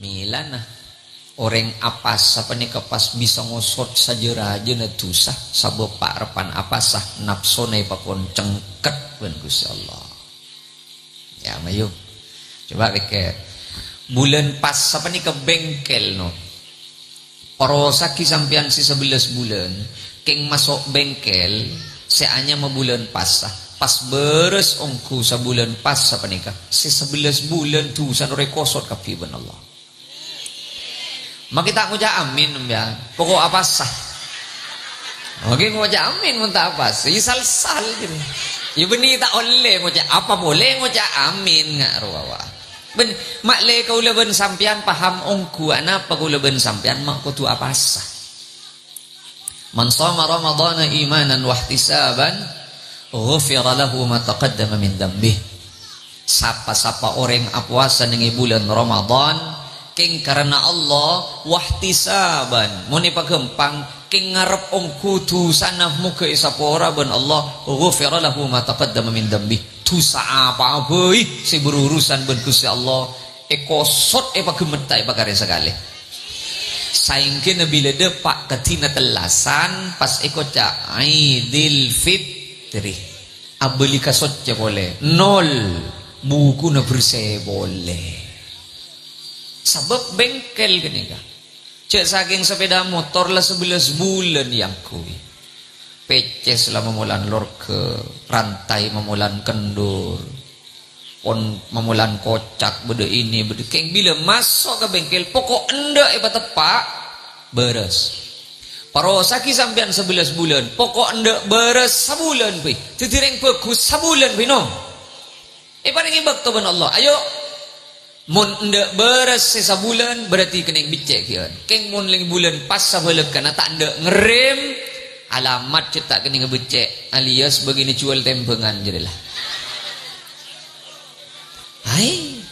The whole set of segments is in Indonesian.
Milan nah orang apas apa nih kepas bisa ngosot saja raja na tusah sabab pak repan apasah nafsone pakon cengket ben Gusti Allah. Ya mayu. Coba pikir. Bulan pas apa nih ke bengkel no. Parosaki sampean si 11 bulan. King masuk bengkel seanya mau bulan pas pas beres ongku sebulan pas apa nih kah? Si 11 bulan tuh sanore kosot kapi ben Allah. Mak kita ngucap amin ya. Pokok apa sah. Oke ngucap amin muntah apa sih? Sal gitu. Ya benih tak oleh ngucap apa boleh ngucap amin ngak ruawa. Ben mak le kau leben sampian paham ongku apa kau leben sampian mak kau tu apa sah. Man shoma ramadhana imanan wa ihtisaban ghufira lahu ma taqaddama min dhanbih. Sapa-sapa orang puasa ning bulan Ramadan king karena Allah wahtisaban muni pagempang king ngarep ongku tu sanah muka isapora ben Allah ghufira lahu ma taqaddama min dhanbih. Dosa apa boy si berurusan ben Gusti Allah kosot pagemetai pakare sekali. Saingke bila depak ketina telasan pas cak Idul Fitri abeli kasot je boleh nol buku na bersih boleh sebab bengkel gini kah cek saking sepeda motor lah 11 bulan yang kui peces lah memulan lor ke rantai memulan kendur on memulan kocak bede ini bede keng bila masuk ke bengkel pokok enda tepak beres parosaki sampean 11 bulan pokok enda beres sebulan pi titireng bagus sebulan pi no paling ibak to ben Allah ayo mun enda beres sebulan berarti kena bicek kian keng mun ling bulan pas sabeulek kana tak enda ngerem alamat cetak kena ngebecek alias begini jual tempengan jadilah. Hai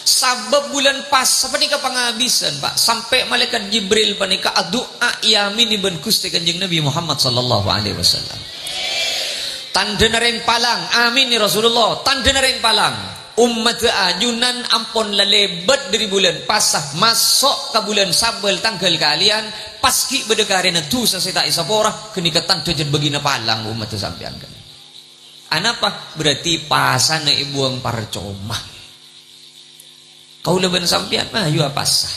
sabab bulan pas seperti penghabisan Pak sampai malaikat Jibril panika doa yamin ibn Gusti Kanjeng Nabi Muhammad sallallahu alaihi wasallam. Tanda nereng palang amin ya Rasulullah tanda nereng palang umat ajunan ampun lelebet dari bulan pasah masuk ke bulan sabel tanggal kalian paski bedekarena tu seseta isapora kenikatan tujuan begina palang umat sampean kan. Anapa berarti pasane ibuang parcoma. Kau leben sampean mah yu apasah.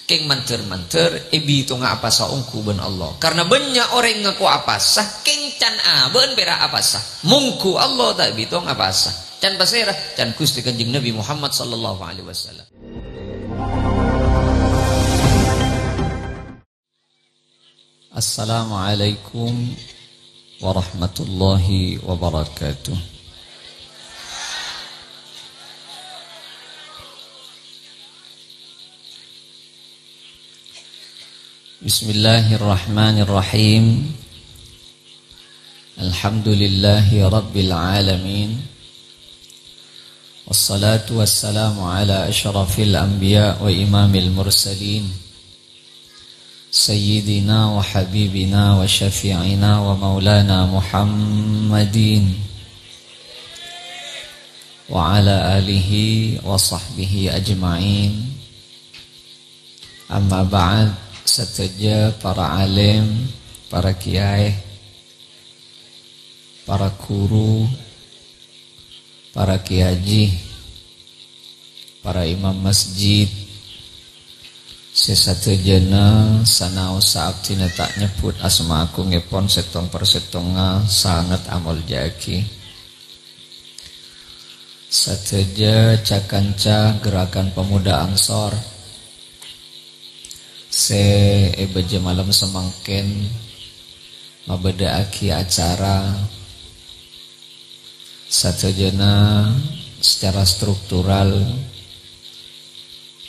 Keng manter-manter ebi to nga apasa ongku ben Allah. Karena banyak orang ngaku apasah keng can aben pera apasah. Mungku Allah tak bi to ngapasah. Can pasera can Gusti Kanjeng Nabi Muhammad sallallahu alaihi wasallam. Assalamualaikum warahmatullahi wabarakatuh. Bismillahirrahmanirrahim. Alhamdulillahi rabbil alamin. Wassalatu wassalamu ala asyrafil anbiya wa imamil mursalin Sayyidina wa habibina wa syafi'ina wa maulana Muhammadin wa ala alihi wa sahbihi ajma'in. Amma ba'd, sateja para alim, para kiai, para guru, para kiai, para imam masjid, sesatejana sanau saabtina tak nyebut asma aku ngepon setong persetonga sangat amal jaki. Sateja cakanca gerakan pemuda Ansor se ebeje malam semangken mabeda aki acara satejana secara struktural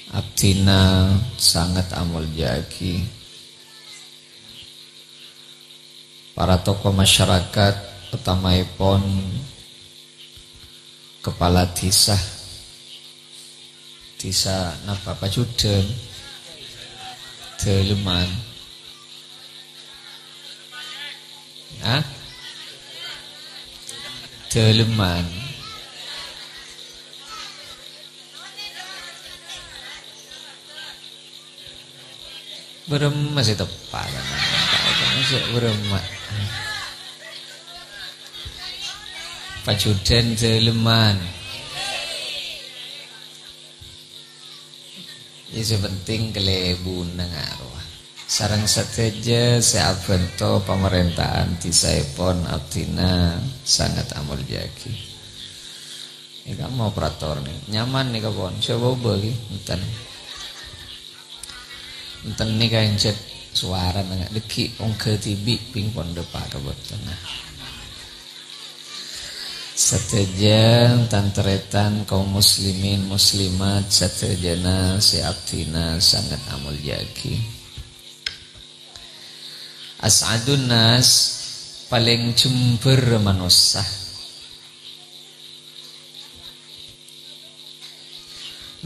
abdina sangat amal jaki. Para tokoh masyarakat utamaipun kepala desa napa pacudeng Teleman Teleman Berem masih tepat. Masih berem. Pacudan jeleman. Isu penting kelebun nangaruh. Sarang sateja seabento pemerintahan tisaipon abdina sangat amul jaki. Ini kan mau operator nih, nyaman nih kawan. Coba bagi, enten nih kain cet suara nggak deki ongke tibi pingpon depan robot tengah. Sateja tanteretan kaum muslimin muslimat satejana si abdina sangat amul jaki. As'adun nas paling jember manusia.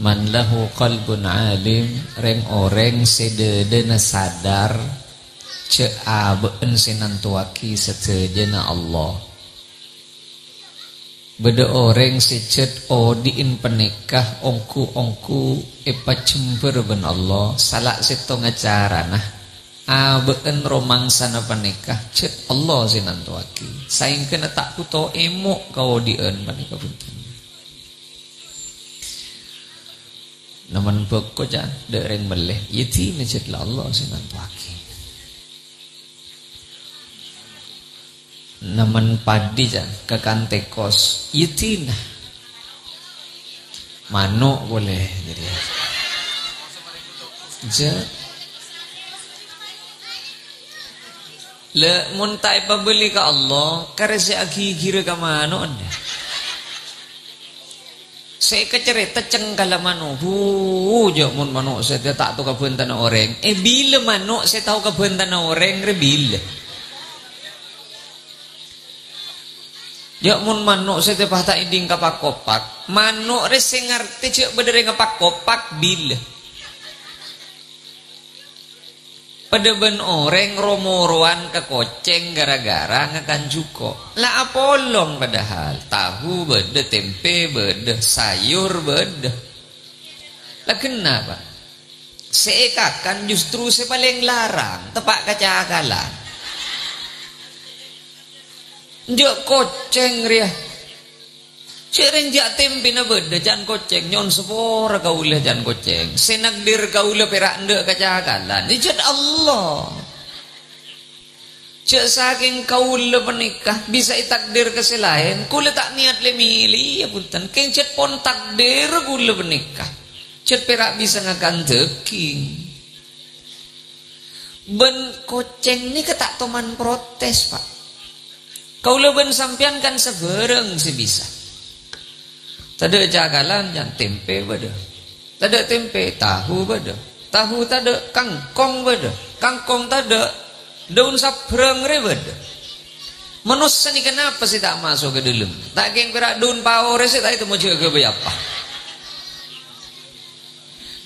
Man lahu qalbun alim reng oreng sededena sadar ceabeen senantuaki satejana Allah. Beda orang secet odiin penikah ongku epa cember ben Allah salak setong acara nah abeen romang sana penikah cet Allah senantuaki saing kena tak kuto emok kau dien penikah punten. Naman pokok jan dereng meleh yeti necet la Allah senantuaki. Naman padi jan kekantekos yeti nah manuk boleh jadi. Le muntai pabeli ka Allah karesi agi gira ka manuk anda. Saya kecerita cengkala manuk jok mun manuk saya tak tahu kabentan orang bila manuk saya tahu kabentan orang bila jok mun manuk saya tak iding kapak kopak manuk rese ngerti cek berdiri kapak kopak bila pada ben orang romoroan ke koceng gara-gara ngakan juko lah apolong padahal tahu beda tempe beda sayur beda lah kenapa seekakan justru saya paling larang tepak kacakalan jok koceng ria cereng jak tempe na beda jan koceng nyon sepora kaulah jan koceng senagdir kaulah perak ndak kacakalan ijat Allah cek saking kaulah menikah bisa itakdir keselain kula tak niat le milih ya punten keng cet pon takdir kula menikah cet perak bisa ngakan teking ben koceng ni ketak toman protes pak kaulah ben sampian kan sebereng sebisa. Tada jagalan yang tempe beda. Tada tempe tahu beda. Tahu tada kangkong beda. Kangkong tada daun sapreng re beda. Manusia ni kenapa sih tak masuk ke dalam? Tak keng perak daun pawor sih tak itu mau jaga apa?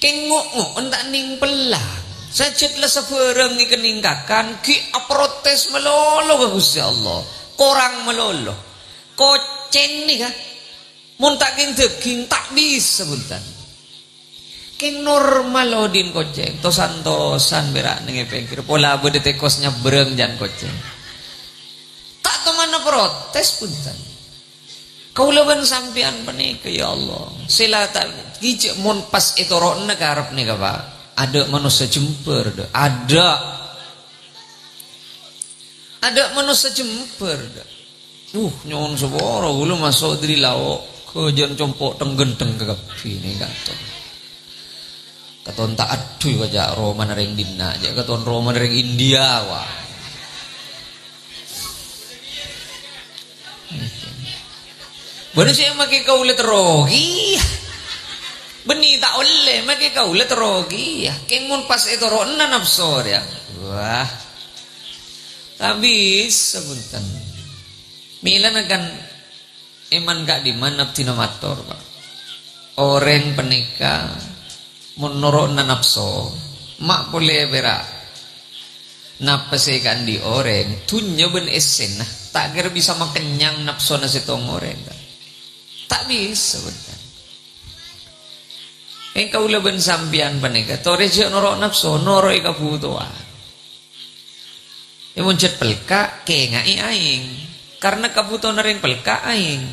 Keng ngok entak ning pelang. Sajatlah sapreng ni keningkakan ki aprotes melolo ke Gusti Allah. Korang melolo. Koceng ni kan mun tak keng daging tak bisa buntan keng normal odin koceng tosan berak nengi pengkir pola bede tekosnya bereng jan koceng tak temana protes buntan kau lawan sampian penik ya Allah sila tak gijek mun pas itu rokna karep nih kapa ada manusia jemper ada manusia jemper nyon seboro ulu masuk dari lauk kejan compok tenggenteng ke kapi ini kata katon tak aduh aja Roma nereng dina aja katon Roma nereng India wah bener sih makai kau le terogi beni tak oleh makai kau le terogi kengun pas itu rona nafsor ya wah tapi sebentar milan akan iman gak di mana tinomator pak orang penikah menurut nafsu mak boleh berak napa kan di orang tunya ben esen nah tak kira bisa makenyang nafsu nasi tong orang tak bisa betul Engkau leben sampian paneka tore je noro nafsu noro ikabutuan. Ya muncet pelka ke ngai aing karena kabutuhan ring pelka aing.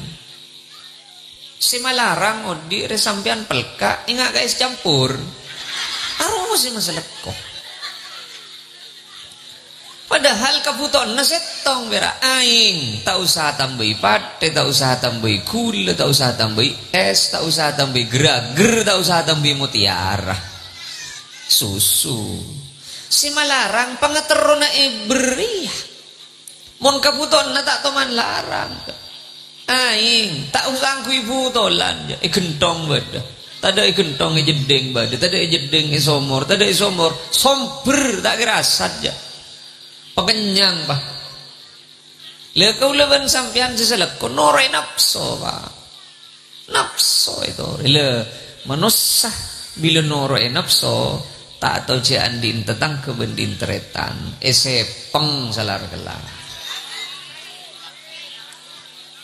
Si malarang odi re sampian pelka ingat guys campur. Aro si masalah kok. Padahal kabutuhan na setong bera aing tak usah tambahi pate, tak usah tambahi gula, tak usah tambahi es, tak usah tambahi gerager, tak usah tambahi mutiara susu. Si malarang pangatero na iberi. Mon kabutuhan na tak toman larang. Aing tak usah angku ibu tolan gentong beda. Tada gentong jedeng beda, tada jedeng isomor, tada isomor somber tak kerasat ya. Pengenyang bah. Le kau leban sampian seselek ko norai nafsu bah. Nafsu itu. Le manusia bila norai nafsu tak tahu je andin tentang kebendin teretan. Ese peng salar gelar.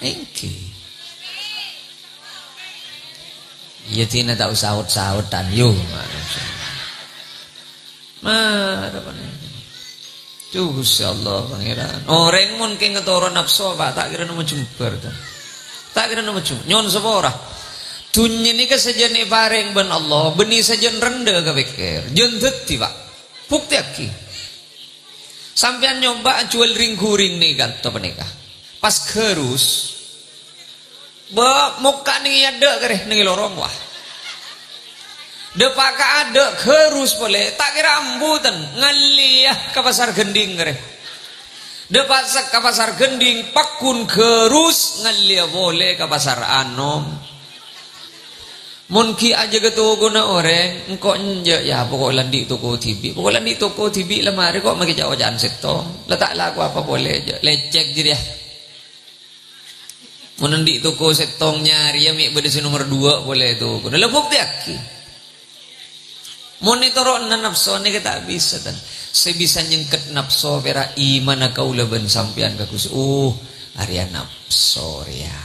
Engki. Ya tina tak sahut-sahutan yo. Ma ada mana? Insya Allah pangeran. Orang mungkin ketoro nafsu pak tak kira nama jumper tu. Tak kira nama jumper. Nyon sepora. Dunia ni kesejani bareng ben Allah. Beni sejen rendah ke pikir. Jen deti pak. Bukti aki. Sampian nyoba jual ring guring ni kan tu penikah. Pas kerus. Muka ni ada kereh ni lorong wah. Depak ada kerus boleh tak kira ambutan ngaliyah ke pasar gending kere. Depak ke pasar gending pakun kerus ngaliyah boleh ke pasar anom. Mungkin aja ketua guna orang engkau nje ya pokok landi toko TV pokok landi toko TV lemari kok magi jauh jangan setong letak lagu apa boleh aja lecek jadi ya. Menendi toko setong nyari ya mik berdesi nomor 2 boleh tu. Kuda lebuk dia ki. Monitor na nafsu ni kita bisa tan. Sebisa nyengket nafsu pera iman kau leben sampian kakus. Arya nafsu ya.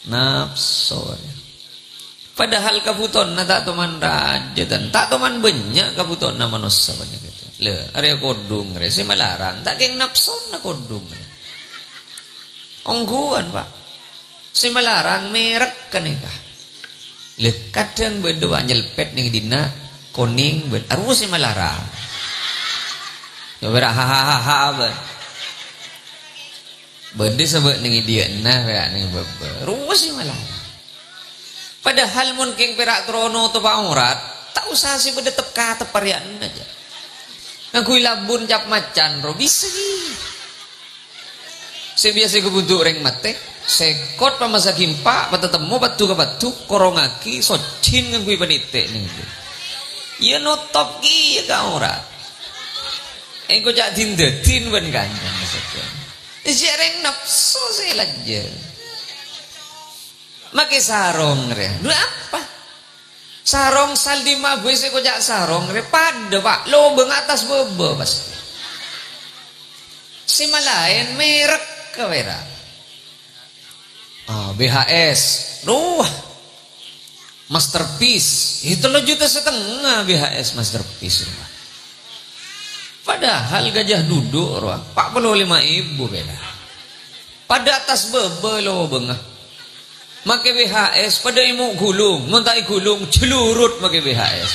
Nafsu. Padahal kabuton na tak teman raja tan. Tak teman banyak kabuton na manusia banyak itu. Le, arya kodung re si malarang. Tak keng nafsu na kodung. Ongguan pak. Si malarang merek kan ikah. Le kadang berdua nyelpet ning dina kuning ben arus si malarang. Ya bera ha ben. Bende sebut ning dia nah ya ning bebe. Ruas si malarang. Padahal mun king perak trono to pak aurat, tak usah si bede tepka teparian aja. Ngakui labun cap macan ro bisa ni. Sebiasa kebutuh reng mate, sekot pamasa kimpa, patetemu batu ke batu, korongaki, socin ngakui panite ning. Ya notop ki ya kau ora. Engko jak dindetin ben kanjeng maksudnya. Jereng nafsu selaja. Make sarong re. Lu apa? Sarong saldi mabes kok jak sarong re pada Pak. Lobeng atas bebe pasti. Si malayan merek ke wera. BHS. Duh. Masterpiece itu lo juta setengah BHS masterpiece. Padahal gajah duduk ruang 45.000 beda. Pada atas bebe lo bengah. Make BHS pada imu gulung, mentai gulung celurut make BHS.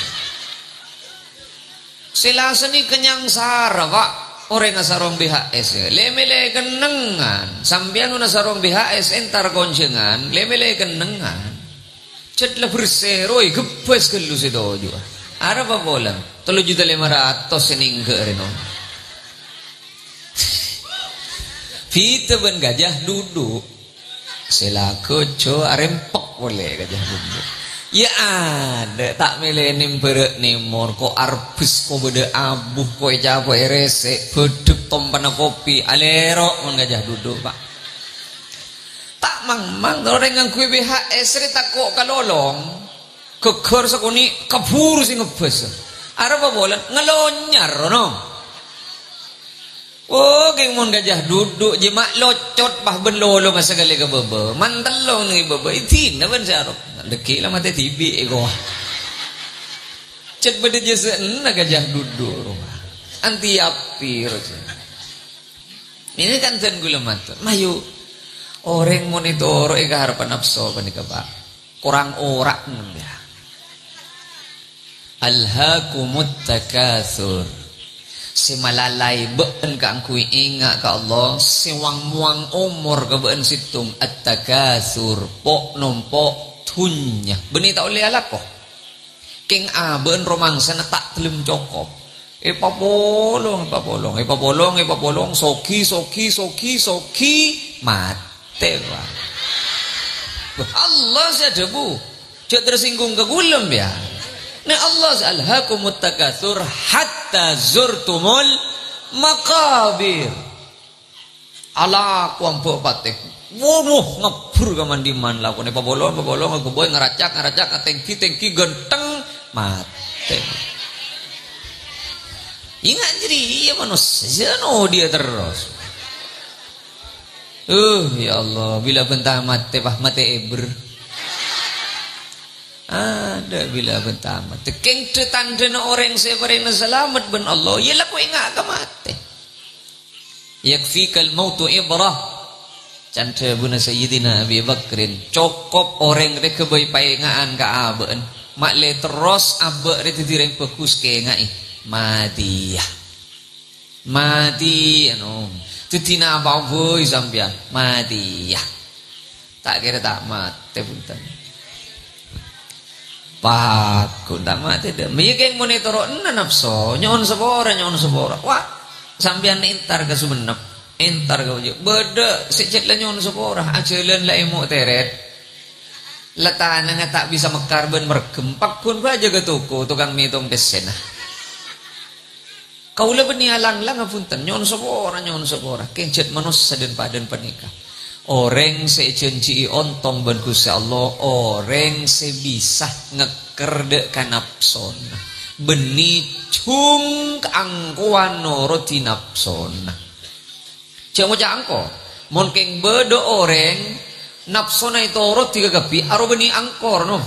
Sila seni kenyang sara pak. Orang sarong BHS lemele kenengan. Sambian una sarong BHS entar koncengan lemele kenengan. Cetlah berseroi gepes kelu sedo juga. Ada apa bola? 3.500.000 sening ke reno. Pita ben gajah duduk. Selaku co arempok boleh gajah duduk. Ya ada tak melenim berek nimor ko arbis ko bede abuh ko japo erese bedep tompana kopi alero mon gajah duduk pak. Tak mang orang yang kue BHS rita kok kalolong keker sakuni kabur sing ngebes. Ara apa bolan ngelonyar no. Oh geng mon gajah duduk jemak locot bah ben lolo masa kali ke bebe. Mantelong ni bebe itin na ben sarok. Deki lah mate tibi ego. Cet bade jese na gajah duduk rumah. Anti api roja. Ini kan ten gula matur. Mayu orang monitor ega harapan nafsu panika Pak. Kurang orak ya. Alhaakumut takatsur. Si malalai beun ka angkui ingat ka Allah, si wang-wang umur ka beun situng at-takatsur, pok nompok tunya. Benih tak oleh alako. King beun romangsa na tak telum cokop. Ipapolong, soki, mate Pak. Allah saja bu. Cak tersinggung ke gulem ya. Nah Allah alhaakumut takatsur hatta zurtumul maqabir. Ala kuampuk patek. Wuh ngebur ka mandiman lah kone pabolong aku boy ngeracak tengki genteng mate. Ingat jadi iya manusia no dia terus. Ya Allah bila bentah mate eber. Ada bila pertama tekeng tanda orang sebarina selamat ben Allah ya laku ingat ke mati yakfikal mautu ibrah canta buna sayyidina Abi Bakrin cokop orang rek kebai paengaan ka aben makle terus abe rek direng pekus ke ngai mati anu tutina baboy sampean mati tak kira tak mati punten Pak, tak mati dah. Mikeng monitor na nafsu, nyon sepora. Wah, sambian entar ke sumenep, entar ke ujuk. Beda, secet lah nyon sepora. Ajalan lah emu teret. Letan nga tak bisa mekar ben mergem. Pakun baja ke toko, tukang mitong desen. Kau lah beni alang lang apunten, nyon sepora. Kencet manusia dan padan pernikah. Orang secenci ontong ben Gusti Allah, orang sebisa ngekerde ka nafsona. Beni cung angkuan roti nafsona. Cemo angko, mon keng bedo orang nafsona itu roti kagapi aro beni angkor no.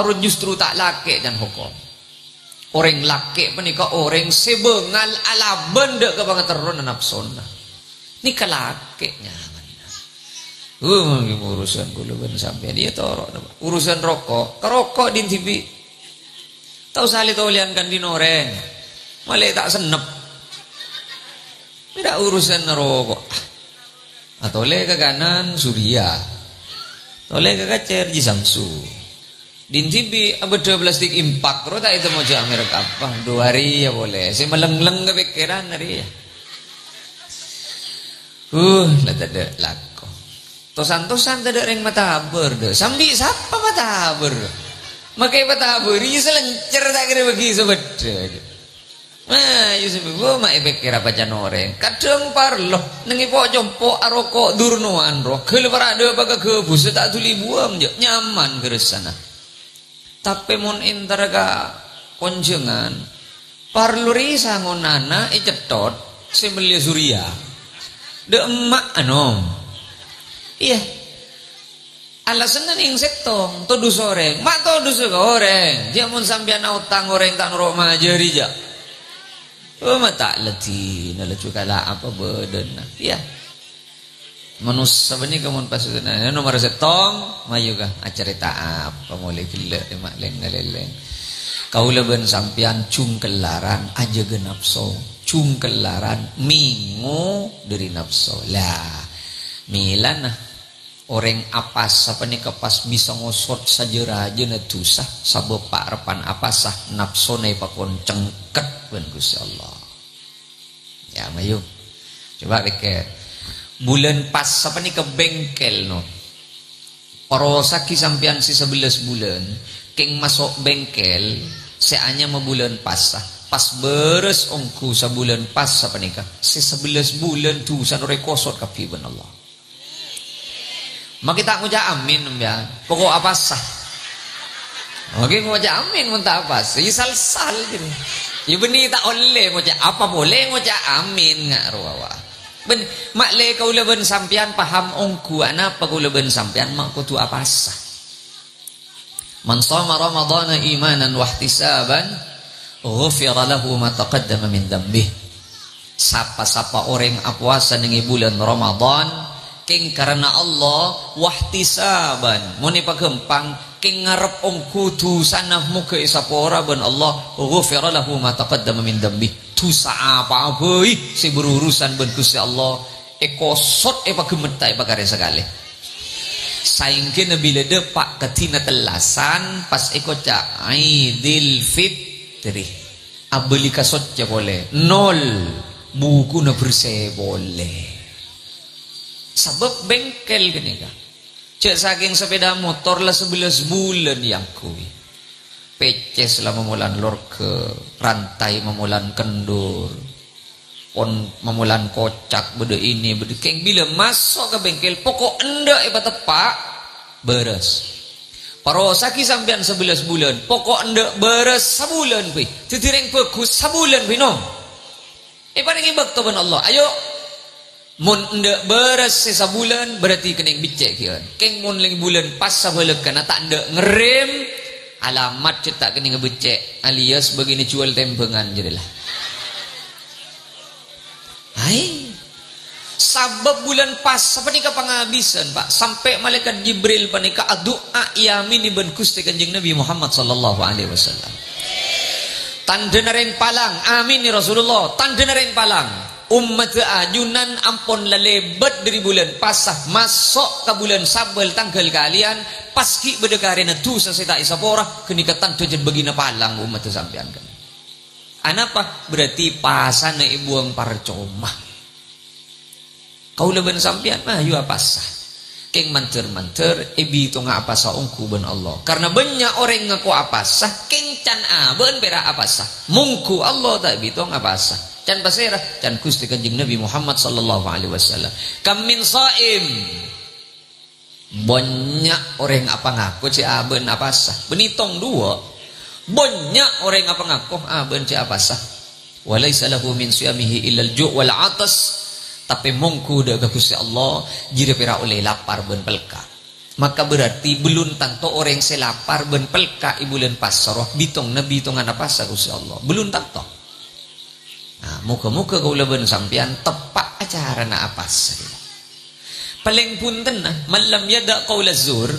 Aro justru tak lake dan hukum. Orang lake menika orang sebengal ala benda ka bangeteron nafsona. Ni kalakenya. Urusan kula ben sampai dia torok urusan rokok kerokok di TV tahu sali tolian kan di noreng malah tak senep tidak urusan rokok atau le ke kanan Surya tole ke kacer di Samsu di TV abad 12 dik impak ro tak itu mau jamir apa 2 hari ya boleh saya meleng-leng kepikiran hari ya lah ada lak tosan-tosan tidak ring mata haber deh. Sambil siapa mata haber? Makai mata haber, iya selencer tak kira bagi sebetulnya. Nah, Yusuf ibu mak pikir apa orang. Kadang parloh, nengi pok jompo aroko durnoan roh. Kalau ada apa ke bus tak tuli buam je nyaman ke sana. Tapi mon inter ka konjengan parlo risa ngonana cetot sembelia Surya. De emak anom. Iya. Alasan ning setong to dus oreng. Mak to dus oreng. Jamun sampean utang oreng tak nurok majari ja. Mata letih, nala cukala apa beden. Iya. Manusia bani kamun pasudana. Nomor setong mayu ka acarita apa mulai gila mak leng ngaleleng. Kaula ben sampean cung kelaran aja genapso. Cung kelaran mingo dari nafsu. Lah. Milan orang apa sapa ni kepas bisa ngosot saja raja na tusah sabepak repan apa sah nafsone pakon cengket ben Gusti Allah. Ya mayu. Coba pikir. Bulan pas sapa ni ke bengkel no. Parosaki sampean si 11 bulan, king masuk bengkel seanya mau bulan pas pas beres ongku sabulan pas sapa nikah. Si 11 bulan tu sanore kosot kapi ben Allah. Maka kita ngucap amin ya. Pokok apa sah. Oke ngucap amin muntah apa sih. Sal gitu. Ya benih tak oleh ngucap apa boleh ngucap amin ngak ruawa. Ben makle kau leben sampian paham ongku anapa kau leben sampian mak kutu apa sah. Man shoma ramadhana imanan wa ihtisaban ghufira lahu ma taqaddama min dzambih. Sapa-sapa orang puasa ning bulan Ramadan king karena Allah wahtisaban muni pagempang king ngarep kudu sanah muka isapora ben Allah ghufira lahu ma taqaddama min dzambih. Dosa apa abeuy si berurusan ben Gusti Allah ekosot pagemetai pakare sekali. Saingkeun bila depak ketina telasan pas ekoca Idul Fitri abeli kasot ja boleh nol buku na bersih boleh sebab bengkel gini ka cek saking sepeda motor lah 11 bulan yang kui peces lah memulan lor ke rantai memulan kendur pon memulan kocak bede ini bede keng bila masuk ke bengkel pokok enda tepak beres parosaki sampean 11 bulan pokok enda beres sebulan kui titireng bagus sebulan kui no paling ibak to ben Allah ayo mun enda beres sebulan berarti kena bicek kian keng mun ling bulan pas sabeulek kana tak enda ngerem alamat cetak kena ngebecek alias begini jual tempengan jadilah hai sabab bulan pas sapanika panghabisan Pak sampai malaikat Jibril panika doa yamin ibn Gusti Kanjeng Nabi Muhammad sallallahu alaihi wasallam tanda nareng palang amin ni Rasulullah tanda nareng palang umat ajunan ampun lelebet dari bulan pasah masuk ke bulan sabel tanggal kalian paski bedekarena tu seseta isapora kenikatan tujuan begina palang umat sampean kan anapa berarti pasana ibuang parcoma kau leben sampean mah yu apasah keng manter-manter ebi to nga apasa ungku ben Allah karena banyak orang ngaku apasah keng can aben bera apasah mungku Allah tak bi to ngapasah can pasera can Gusti Kanjeng Nabi Muhammad sallallahu alaihi wasallam kam min shaim banyak orang apa ngaku ci aben apasah benitong dua banyak orang apa ngaku aben ci apasah walaisa lahu min siyamihi illa al-ju' wal 'atas tapi mongku daga Gusti Allah jira pira oleh lapar ben pelka maka berarti belum tanto orang selapar ben pelka ibulan pasroh bitong nabi tongan apa sa Gusti Allah belum tanto nah muka-muka kaula ben sampean tepak acara na apa sa paling punten nah malam yada qaula zur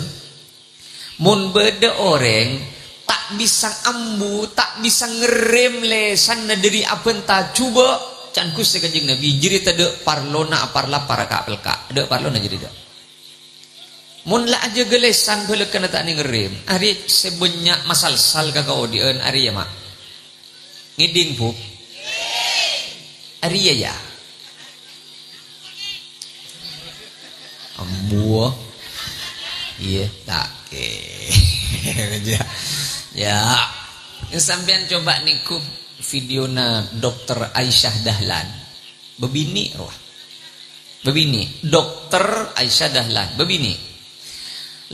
mun beda orang tak bisa ambu tak bisa ngerem lesan dari abenta coba can Gusti Kanjeng Nabi jiri tade parlona parla para kapelka de parlona jiri dak mun la aja gelesan beuleuh kana tak ngerem ari sebanyak masalsal ka kaodieun ari ya mak ngiding bu ari ya ambu iya tak ya sampean coba niku videona Dokter Aisyah Dahlan bebini roh bebini Dokter Aisyah Dahlan bebini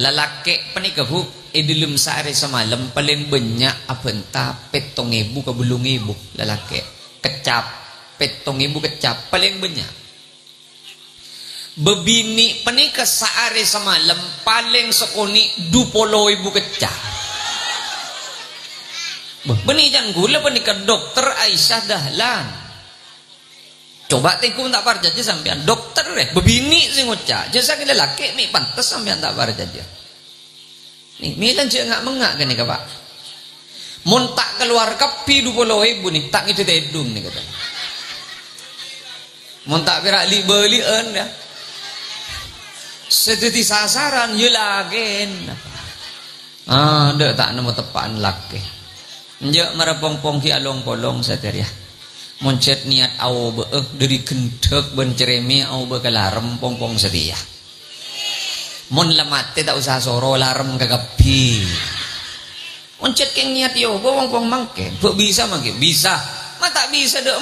lalaki penikahu edilum sehari semalam paling banyak apenta 7.000 ke 8.000 lalaki kecap 7.000 kecap paling banyak bebini penikah sehari semalam paling sekoni 20.000 kecap benih jangan gula penikah Dokter Aisyah Dahlan coba tengkum tak parja aja sampean dokter bebini sing ngocak jasa kita laki mi pantas sampean tak parja aja nih milan cek ngak mengak kan nih Pak mun tak keluar kapi 20.000 nih tak itu tedung nih kata mun tak pirak li belian ya sedeti sasaran yulagen dek tak nemu tepaan laki njak marapongpong ki along polong sateria moncet niat au dari gendek ben cereme au bekalarem pongpong setia mon lamate tak usah soro larem kagapi moncet keng niat yo pongpong mangke kok bisa mangke bisa ma tak bisa de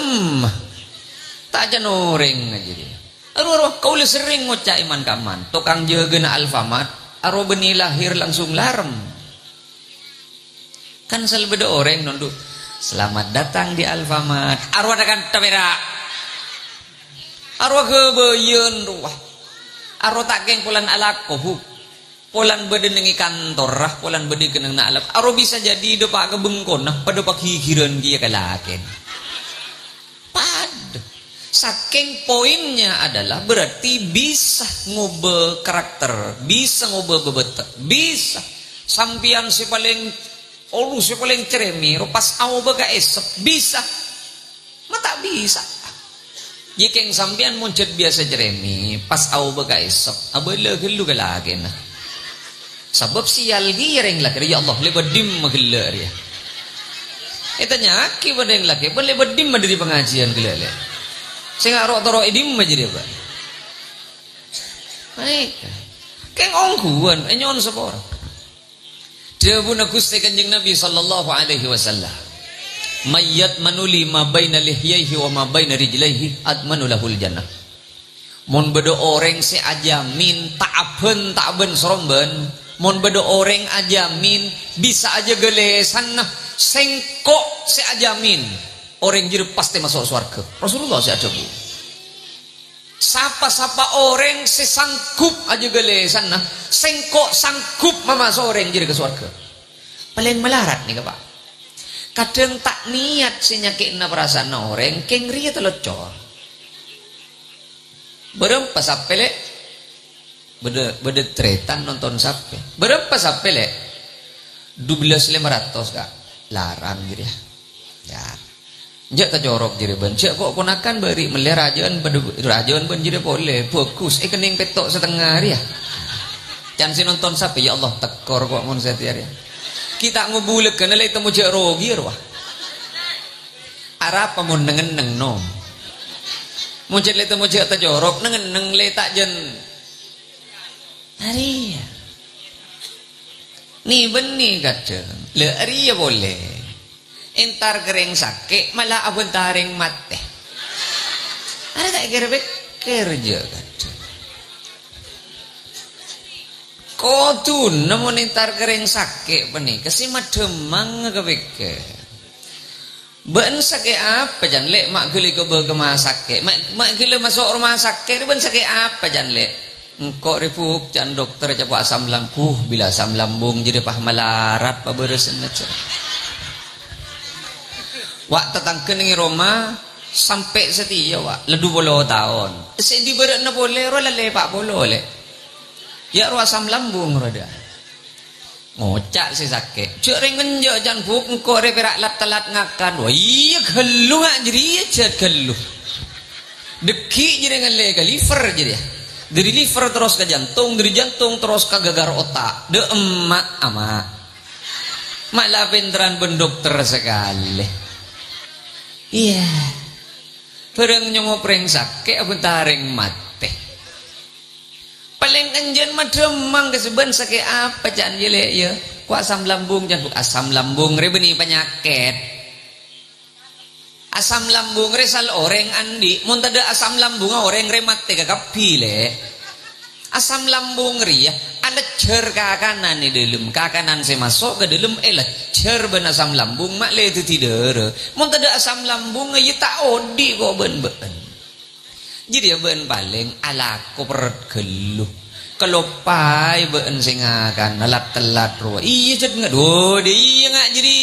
tak aja noreng aja dia aduh kau le sering ngocak iman kaman tukang jeugena Alfamart aro beni lahir langsung larem kan selbeda orang nondu selamat datang di Alfamart arwah dakan tabera arwah kebeyen ruah arwah tak geng pulan alakohu Polan bede nengi kantor rah, polan bede keneng na alap. Aro bisa jadi depa ke bengkon nah, pada pakikiran kia kalakin. Pad. Saking poinnya adalah berarti bisa ngobe karakter, bisa ngobe bebetek, bisa. Sampian si paling si paling ceremi, pas awo baga esok bisa. Mata bisa. Jikeng sampian muncul biasa ceremi, pas awo baga esok, abala gelu kalakin nah. Sebab sial gireng laki ya Allah lebat dim magelar ya. Itanya aki badeng laki pun lebat dim dari pengajian gelale. Sehingga rok toro idim aja dia pak. Baik. Keng ongkuan enyon sepor. Dia pun Gusti Kanjeng Nabi sallallahu alaihi wasallam. Mayyat manuli ma baina lihyaihi wa ma baina rijlaihi admanu lahul jannah. Mun bedo orang se ajamin ta'ben seromben. Mon bedo orang ajamin bisa aja gelesan nah sengkok se ajamin orang jadi pasti masuk surga. Rasulullah se ada bu. Sapa-sapa orang se sanggup aja gelesan nah sengkok sanggup masuk orang jadi ke surga. Paling melarat nih Pak. Kadang tak niat si nyakitna perasaan orang keng ria telocor. Berempat sapele beda tretan nonton sampai berapa sampai le 12.500 kak larang gitu ya jak tak jorok jadi bencak kok ponakan beri melih rajon pun jadi boleh fokus kening petok setengah ya jangan si nonton sampai ya Allah tekor kok mon setiap ya kita ngubulek kena le temu jak rogi wah arah pamun neng nom muncul le temu jak tak jorok neng le tak jen hari ya. Nih benih kadang le hari ya boleh entar gereng sakit malah abun taring mate ada tak gerbek kerja kadang kau tuh namun entar gereng sakit benih kasih mademang kebeke ben sakit apa jangan lek mak gili ke rumah sakit mak gili masuk rumah sakit ben sakit apa jangan lek engkau ripuk jangan dokter cepat asam lambung bila asam lambung jadi pah malarat pa beresen macam wak tetang kening Roma sampai setia wak ledu bolo tahun sedi berat na boleh ro lale pak bolo le ya ro asam lambung roda ngocak si sakit cek ringen jo jangan buk engkau reperak lat telat ngakan wah iya gelu ngak jadi iya jad gelu deki jadi ngale ke liver jadi dari liver terus ke jantung, dari jantung terus ke gagar otak. De emak ama. Malah pinteran bendokter sekali. Iya. Perang nyongopreng sakit aku taring mate. Paling enjen mademang keseban sakit apa jangan jelek ya. Ku asam lambung jangan asam lambung rebeni penyakit. Asam lambung resal orang andi mun tada asam lambung orang remat tega kapile asam lambung ria ada cer kakanan di dalam kakanan saya masuk ke dalam cer ben asam lambung mak le itu tidak mun tada asam lambung ya tak odi kok ben jadi ya ben paling ala ko perut geluh kalau pai ben sing akan alat telat ro iya cet ngado dia ngak jadi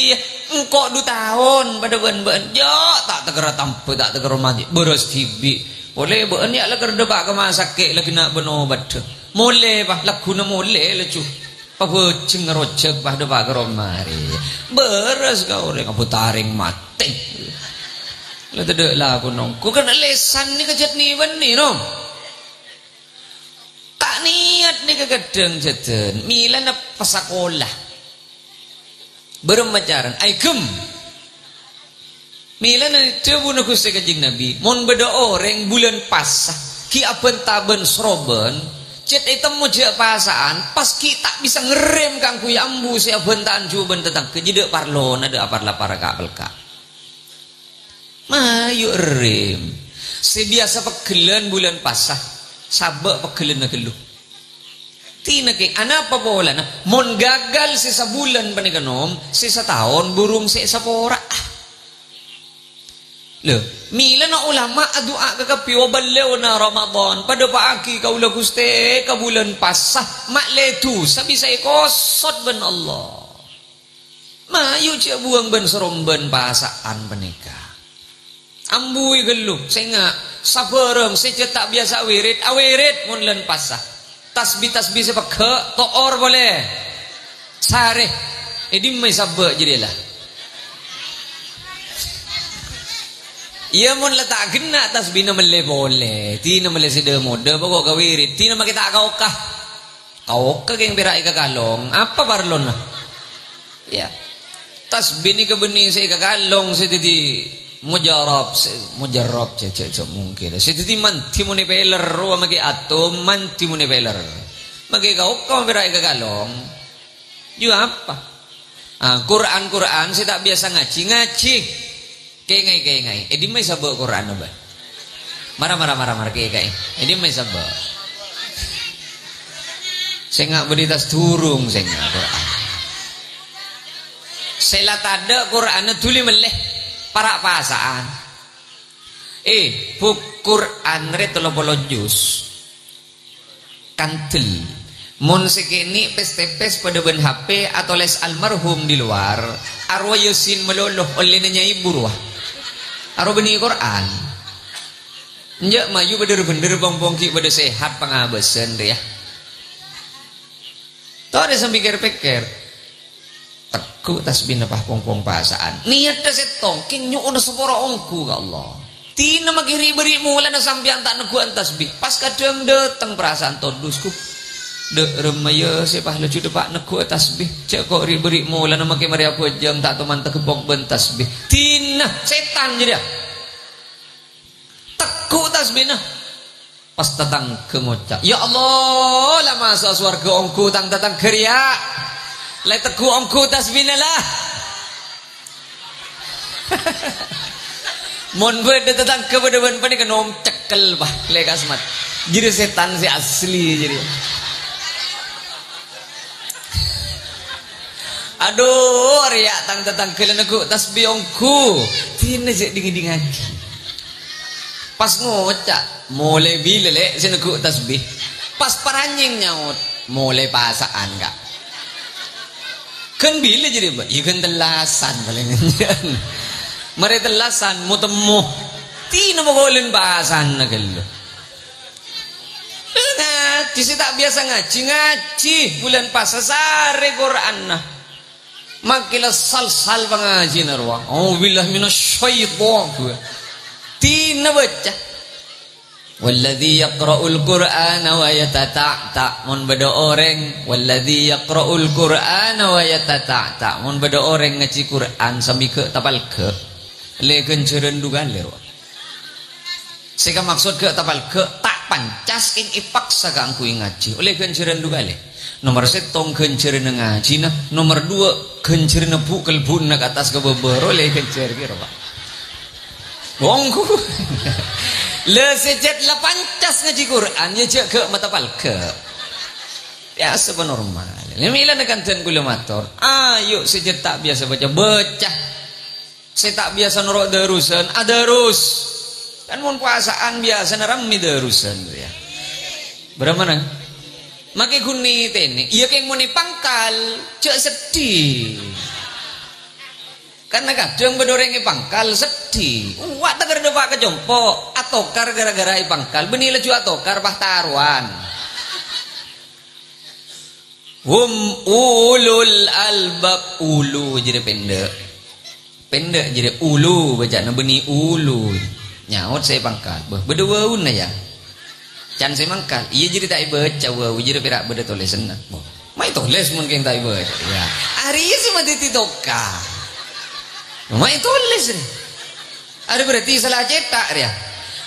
engkau 2 tahun pada ben yo tak tegera tampu tak tegera mati beres tibi boleh ben ya leker debak ke masake lagi nak benobat mole bah laguna mole lecu pa becing rojek bah debak ke romari beres kau orang putaring mati la tede la aku nong ku kan lesan ni kejet ni ben ni nom tak niat ni kegedeng jeden milan pas sekolah bermacaran aikum milan itu bunuh Gusti Kanjeng Nabi mon beda orang bulan pasah ki aben taben sroben cet item muja pasaan pas ki tak bisa ngerem kang ku ambu sia bentan juben tetang kejedek parlon ada apar lapar kapel ka mayu rem sebiasa pegelen bulan pasah sabak pegelen geluh tina ke ana apa bola na mon gagal sisa bulan panikanom sisa tahun burung sisa pora Loh, mila na ulama adua kakapi wa ballewna Ramadan pada pagi kaula Gusti ka bulan pasah makletu sabi saya kosot ben Allah. Mayu cia buang ben seromben pasaan benika. Ambui gelup senga sabareng saya tak biasa wirid awirid mun len pasah. Tasbih sebab ke toor boleh. Sare edi mai sabbe jadilah. Ia mun letak kena tasbih na mele boleh. Tina mele sede mode pokok kawirit. Tina makita kaukah. Kaukah yang berai ka kalong. Apa parlon na? Ya. Tasbih ni kebeni saya ka kalong saya di mujarab cecek mungkin. Saya di manti mune peler ruwa magi atom manti mune peler. Magi kaukah berai ka kalong. Ju apa? Quran saya tak biasa ngaji. Kengay. Di may sabo Quran ba? Marah kengay. Di may sabo. Saya nggak beritas turung saya nggak Quran. Saya tada Quran tuli meleh para pasaan. Buk Quran retolopolo jus kantel. Mon sekini pes-tepes pada ben HP atau les almarhum di luar. Arwah Yasin meloloh oleh nanya ibu ruah. Aro beni Quran. Njak maju bener-bener bongki pada sehat pangabesan deh ya. Tahu ada sempikir-pikir. Teku tasbih napah pongpong pasaan. Niat dah setong king nyu udah seporo ongku ka Allah. Tina makiri beri mulai sampean tak neguan tasbih. Pas kadang datang perasaan todusku. De remaya sepah lucu depak nego tasbih cek kok riberi mula nama ke mari apa jam tak teman tekebok ben tasbih tina setan jadi tekuk tasbih nah pas datang ke ngocak ya Allah lah masa swarga ongku tang datang geria lai tekuk ongku tasbih lah mon bede datang ke bede-bede pani kenom cekel bah le kasmat jadi setan si asli jadi. Aduh, riak tang kelenego tasbih ongku. Tina je dingin ngaji. Pas ngocak, mulai bila lek senego tasbih. Pas paranying nyaut, mulai pasaan kak. Kan bila jadi ba? Ikan telasan paling ngan. Mari telasan mu temu. Tina mo golin pasan na gelo. Ngaji si tak biasa ngaji bulan puasa sare Quran nah. Makilah sal pengaji narwa. Oh billah minasyaitan. Tina baca. Walladzi yaqra'ul Qur'ana wa yatata'ta. Mun beda orang walladzi yaqra'ul Qur'ana wa yatata'ta. Mun beda orang ngaji Quran sambil ke tapal ke. Le kenceureun dugan le. Sika maksud ke tapal ke tak pancas ing ipaksa ka angku ngaji. Oleh kenceureun dugan le. Nomor setong kenceureun ngaji nah, nomor 2 kenceureun bukal bun nak atas ke beber oleh kencer kira Pak. Wongku. Le sejet la pancas ngaji Quran nya cek ke mata palke. Biasa normal. Lemila nekanten kula matur. Ayo sejet tak biasa baca. Saya tak biasa norok darusan, adarus. Kan mun puasaan biasa narami darusan ya. Berapa mana? Maki kuni tene, iya keng muni pangkal, cek sedih. Karena kadang bedorengi pangkal sedih. Wak tak ada pak kejompo, atokar gara-gara pangkal, benila juga atokar pah taruan. Ulul albab ulu jadi pendek jadi ulu baca beni ulu nyaut saya pangkal, berdua una ya. Can saya mangkal, iya jadi tak baca, wah jadi perak beda tulisan. Mai tulis mungkin tak baca. Ya, hari ini sih mati titoka. Mai tulis. Ada berarti salah cetak dia.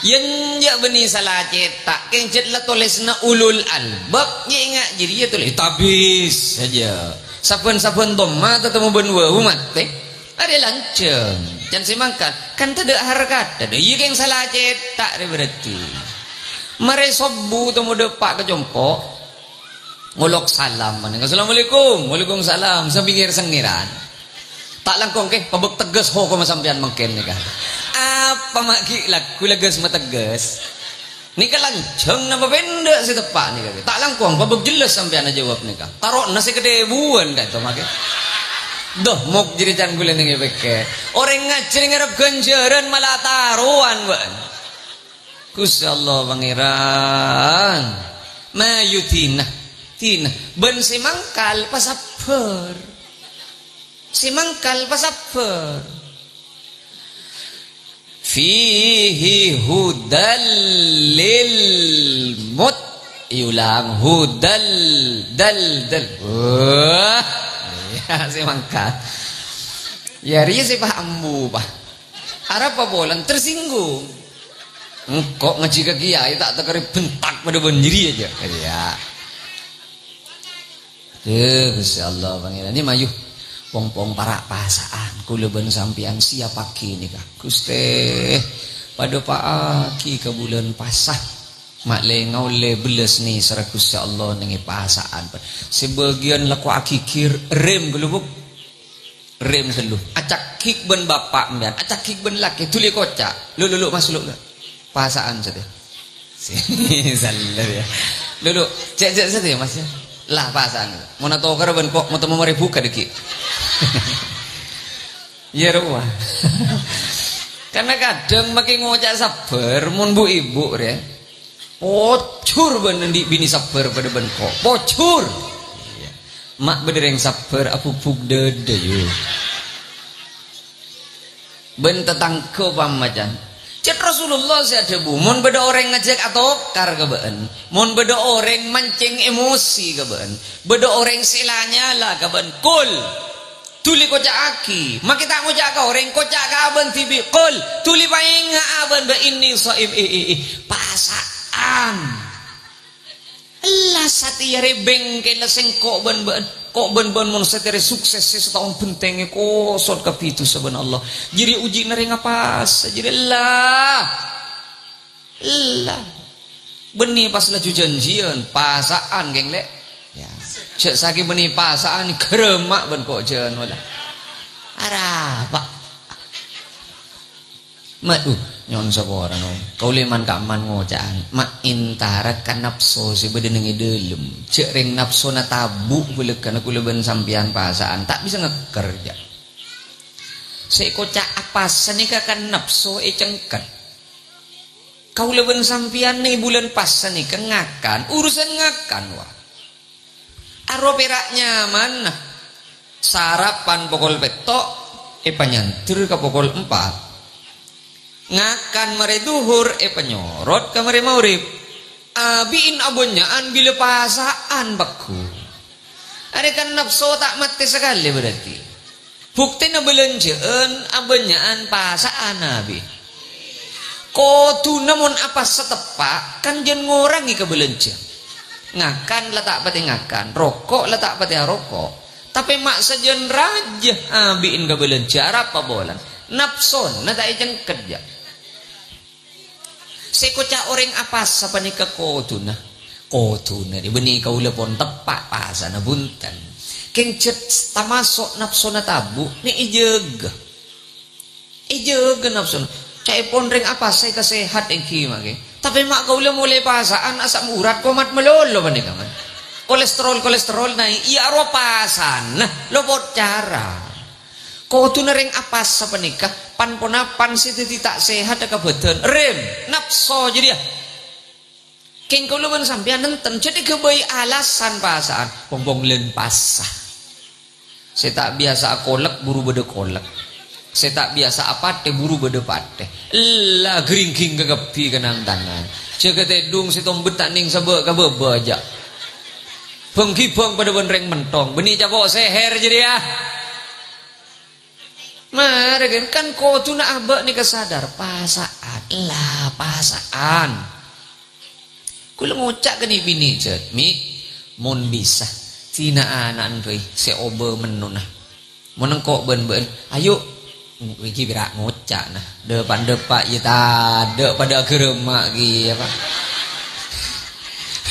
Yang jak beni salah cetak, yang cetak tulisna ulul albab, dia ingat jadi dia tulis tabis saja. Saben-saben doma tetemu ben wau mate. Ada lanceng. Can saya mangkal, kan tak ada harkat. Ada iya yang salah cetak dia berarti. Mare sobu temu depak ke jompo ngolok salam assalamualaikum waalaikumsalam sepinggir sengiran tak langkong ke pabek tegas ho ko sampean mangken nika apa maki laku lagas mategas. Ni ka lanceng napa benda si tepak ni kata. Tak langkung babak jelas sampai ana jawab ni ka. Taruh nasi gede buan kata make. Doh mok jadi can gula ning beke. Orang ngajar ngarep ganjaran malah taruhan ban. Gusti Allah pangeran. Mayutina tina ben simangkal pasaper. Simangkal pasaper. Fihi hudal lil mut iulang hudal dal wah ya si mangkat ya ria si pak ambu pak harap apa bolan tersinggung kok ngaji ke kiai tak terkeri bentak pada banjiri aja ya Gusti Allah pangeran ini mayuh pong-pong para pasaan kula ben sampean siapa kini kah Gusti pada paaki ke bulan pasah mak le ngaule beles ni sara Gusti Allah ning pasaan sebagian laku akikir rem gelubuk rem selu acak kik ben bapak mbian acak kik ben laki tuli kocak lu masuk lu pasaan sate sallah ya lu cek sate mas ya lah pasaan mona tokar ben kok mau temu mari buka deki ya ruah karena kadang makin ngocak sabar mun bu ibu ya pocur ben di bini sabar pada ben kok pocur mak bedereng sabar aku pug dede yo ben tetangko pamacan cet Rasulullah ada bu mun beda orang ngajak atau kar kebeen mun beda orang mancing emosi kebeen beda orang silanya lah kebeen kul tuli kocak aki mak kita ngojak ka orang kocak ka aben tibi kul tuli painga aben ba ini saib pasaan Allah satiyare bengkel sing kok ben mun satire sukses setahun bentenge kosot kapitu subhanallah jadi uji nare ngapas jadi Allah beni pas laju janjian pasaan geng lek ya cek saki beni pasaan geremak ben kok jen wala ara pak madu nyon saboran kau leman kaman ngocaan mak intarat kan nafsu si bedenengi delem cek reng nafsu na tabu boleh karena kula ben sampian pasaan tak bisa ngekerja saya kocak apa senika kan nafsu cengket kau leben sampian nih bulan pas senika ngakan urusan ngakan wah aro peraknya mana sarapan pokol petok panyantir ke pokol 4 ngakan mare duhur penyorot ke mare maurib abiin abonyaan bila pasaan baku ada kan nafsu tak mati sekali berarti bukti na belanjaan abonyaan pasaan abi kotu namun apa setepak kan jen ngorangi ke belanja ngakan letak pati ngakan rokok letak pati rokok tapi mak sejen raja abiin ke belanja apa bolan nafsun na tak ijeng kerja sekocak orang apa sapa ni ke kotuna di beni kau lepon tepak pasana buntan kengcet tamasok nafsu na tabu ni ijega nafsu cai pon ring apa saya kesehat engki mage tapi mak kau le mulai pasaan asam urat komat melolo bani kaman kolesterol naik iya ro pasan nah lopot cara kau tu nering apa sepenikah pan ponapan situ tak sehat ke badan rem nafsu jadi ya keng kau leban sampean nenten jadi kebayi alasan pasaan bongbong len pasah saya tak biasa kolek buru bede kolek saya tak biasa apa teh buru bede pate lah geringking kegepi kenang tangan jaga tedung si tombet tak ning sabek kabeba aja bengkibang pada benreng mentong benih cabok seher jadi ya mari kan kau tu nak abak ni kesadar pasaan kula ngucak ke ni bini cet mi mun bisa tina anak ndoi se obe menun nah mun engkok ben ayo iki birak ngucak nah depan depak ye tade pada geremak gi apa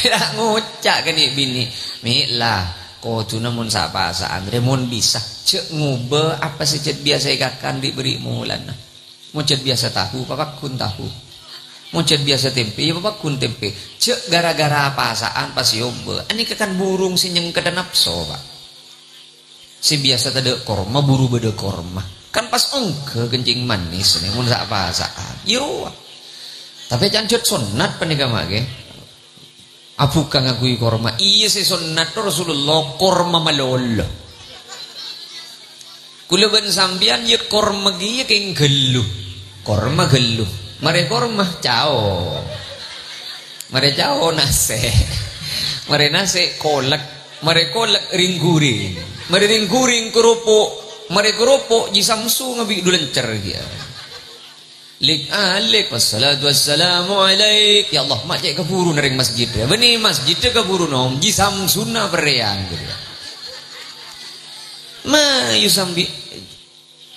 birak ngucak ke ni bini mi lah kotu namun sapasaan remun bisa cek ngube apa sih biasa ikakan diberi mulan Mocet biasa tahu, papak kun tahu. Mocet biasa tempe, ya papak kun tempe. Cek gara-gara pasaan pas yoba. Ini kan burung si nyeng kada nafsu, Pak. Si biasa tade korma buru beda korma. Kan pas engke kencing manis nih mun sak pasaan. Yo. Tapi cancet sunat panika mage. Abu kang ngakui korma. Iya si sunat Rasulullah korma malol. Kula ben sampean ye korma gi keng geluh. Korma geluh. Mare korma cao. Mare cao nase. Mare nase kolak. Mare kolak ringguring. Mare ringguring kerupuk. Mare kerupuk ji samsu ngabi dulencer dia. Lik alik wassalatu wassalamu alaik. Ya Allah mak cek keburu nering masjid ya. Beni masjid keburu nom ji samsuna berean gitu. Ma yusambi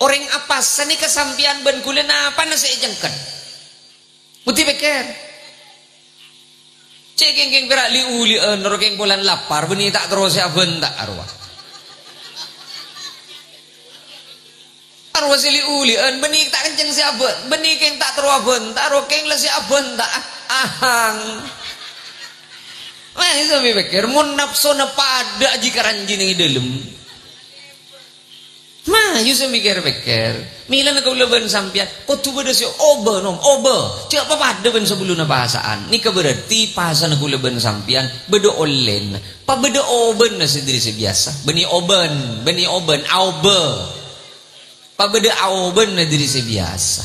orang apa seni kesampian ben kulen apa nasi jengket. Muti beker. Cek geng berak liuli norgeng bulan lapar beni tak terus ya ben tak arwah. Arwah sili uli beni tak kenceng si abon. Beni keng tak terus abon. Tak arwah keng lah si abon tak ahang. Wah sampai beker mun nafsu na pada jika ranjin yang dalam. Mah, yusa mikir Mila na kaulaban sampian. Kau tu beda si oba nom, oba. Cak apa pada ben sebelum na bahasaan. Ni berarti bahasa na kaulaban sampian beda olen. Pa beda oben na sendiri si biasa. Beni oben, auba. Pa beda auben na diri si biasa.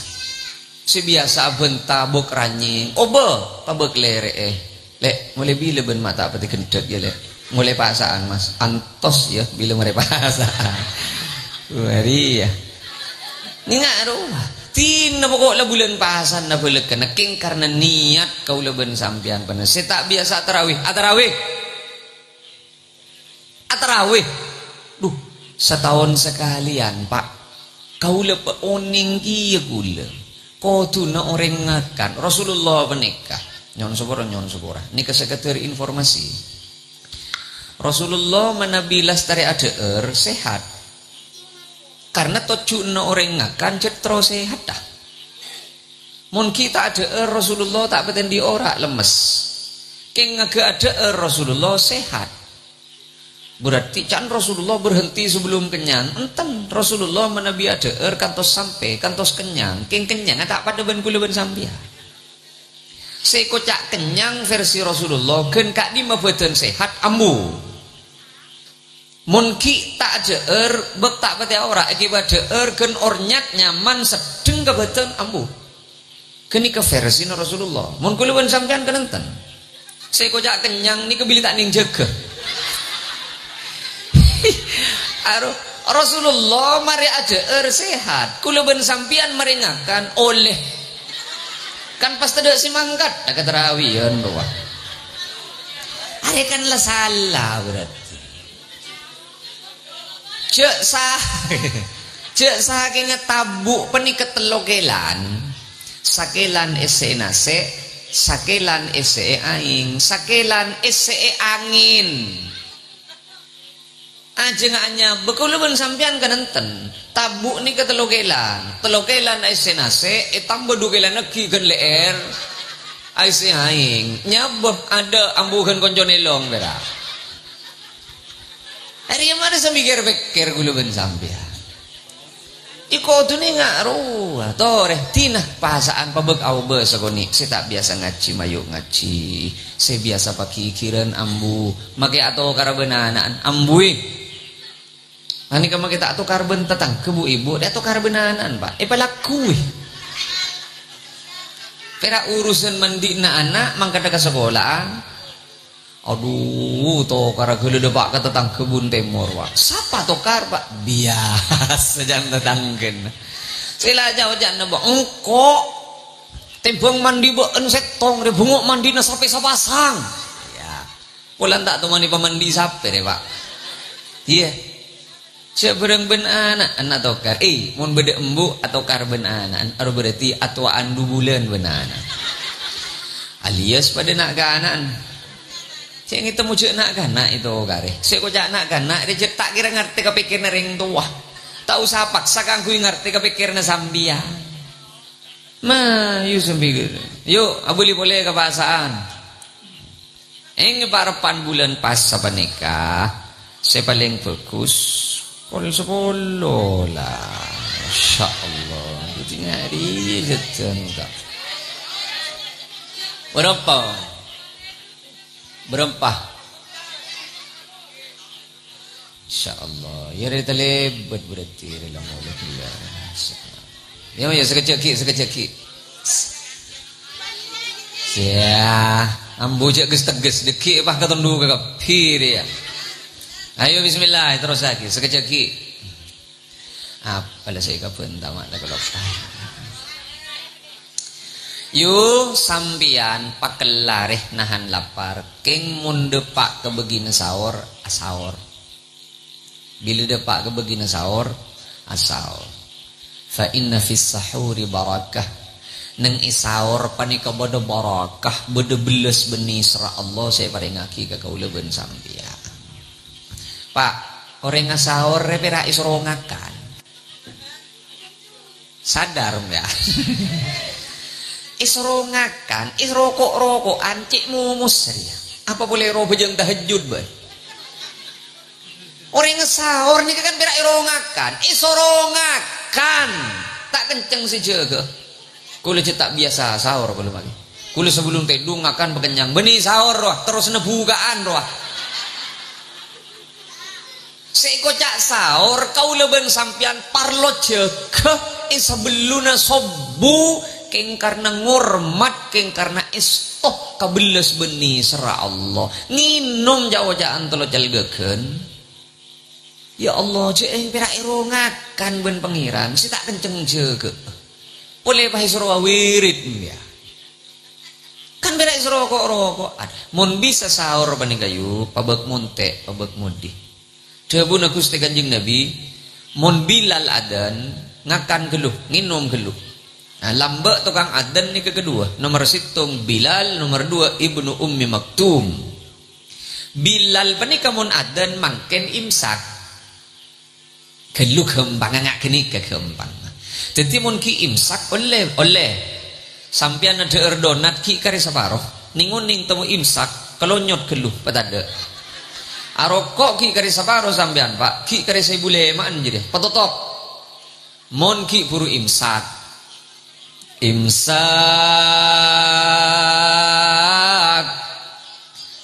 Si biasa benta bok ranyi. Oba, pa bok lere Lek, mulai bila ben mata pati kendet ya lek. Mulai bahasaan mas. Antos ya bila mulai bahasaan. Wari ya. Ni ngaruh. Tina pokok lah bulan pahasan na balik ka. Naking karena niat kau laban sampian panas. Saya tak biasa atarawih. Atarawih. Duh, setahun sekalian pak. Kau lepa oning kia gula. Kau tu na orang ngakan. Rasulullah menikah. Nyon sepura. Ni kesekretari informasi. Rasulullah menabilas dari ada sehat. Karena tocu na orang ngakan cetro sehat dah. Mun kita ada Rasulullah tak beten di ora lemes. Keng ngaga ada Rasulullah sehat. Berarti can Rasulullah berhenti sebelum kenyang. Enten Rasulullah menabi ada kantos sampai kantos kenyang. Keng kenyang tak pada ben kula ben sampean. Sekocak kenyang versi Rasulullah gen kak di mabeten sehat ambu. Mun ki tak jeer bek tak pati ora akibat jeer gen ornyat nyaman sedeng kebetulan ambu. Kini ke versi Rasulullah. Mun kula ben sampean kenenten. Saya kocak kenyang ni kebili tak ning jaga. Rasulullah mari jeer sehat. Kula ben sampean meringakan oleh kan pas tidak si mangkat tak keterawian bahwa. Are kan lah salah berarti. Cek sah kena tabuk peni ketelokelan sakelan ese nase sakelan ese aing sakelan ese angin aja nganya bekul ben sampean kanenten tabuk ni ketelokelan telokelan ese nase tambah dukelan neki gen leer ese aing nyabah ada ambuhan konconelong berak. Hari yang mana saya mikir gula ben sampean. Iko tu ni ngaruh. Tore tina bahasaan pabeg au be sakoni. Saya tak biasa ngaji mayuk ngaji. Saya biasa pakikiran ambu. Make atau karbenanaan ambui. Ani ka make tak atau karben tetang kebu ibu, dia atau karbenanaan pak. Palakui. Pera urusan mandi na anak mangkada ke sekolahan. Aduh, tokar gula debak ke tetang kebun timur pak. Siapa tokar pak? Biasa jangan tetanggen. Sila jauh jangan nebak. Engkau tembang mandi beken setong, re bungok mandi na sampai sapasang. Ya, pulang tak temani pemandi sampai re pak. Iya. Seberang ben anak tokar. Mun beda embu atau kar ben anak. Aru berarti atuaan 2 bulan ben anak. Alias pada nak ke anak. Saya ingin temu cek nak kanak itu kare. Saya kocak nak kanak dia tak kira ngerti kepikirnya ring tua. Tak usah paksa kangku ngerti kepikirnya sambian. Yusuf pikir. Yuk, abuli boleh kebahasaan. Parapan bulan pas sa nikah, saya paling fokus. Sepuluh lah. Masya Allah. Jadi ngari jatuh tak. Berapa? Insya Allah. Ya rita lebat berarti dalam Allah. Ya sekejap. Ya, ambo jak geus deki pah ketundu ke kapir ya. Ayo bismillah terus lagi sekejap. Apalah saya kapan tamat kalau. Yu sambian pakelareh nahan lapar, keng mun depak ke begina sahur asaur. Bila depak ke begina sahur asaur. Fa inna fis sahuri barakah. Neng isaur panika bodo barakah bodo beles benih serah Allah saya paringaki ke kaula ben sambian. Pak, orang ngasaur repera isrongakan. Sadar ya. Isrongakan, isrokok-rokokan cik mumus ya. Apa boleh roh bejeng tahajud bay? Orang ngasaur ni kan berak irongakan, isrongakan. Tak kenceng si jaga. Kula cetak biasa sahur kula pagi. Kula sebelum tedung akan bekenyang. Benih sahur roh, terus nebukaan roh. Sekocak sahur kau leben sampian parlo jaga sebeluna sobu keng karena ngormat keng karena istoh kabeles benih serah Allah. Nginum jawa-jaan telo jalgeken. Ya Allah, jeng pira irongakan ben pengiran, si tak kenceng jaga. Boleh pakai suruh wirid ya. Kan beda suruh rokok. Mun bisa sahur banding kayu, pabak munte, pabak mudi. Debun aku Gusti Kanjeng Nabi, mun Bilal adan ngakan geluh, nginum geluh. Nah, lambak tukang adan ni kedua. Nomor situng Bilal, nomor 2 Ibnu Ummi Maktum. Bilal panika mun adan mangken imsak. Geluh kembang ngak kini ke kembang. Jadi mun ki imsak oleh sampian ada donat ki kari saparoh ningun ning temu imsak kelonyot geluh patada arokok ki kari saparoh sampian pak ki kari saya bule maan jadi patotop mun ki buru imsak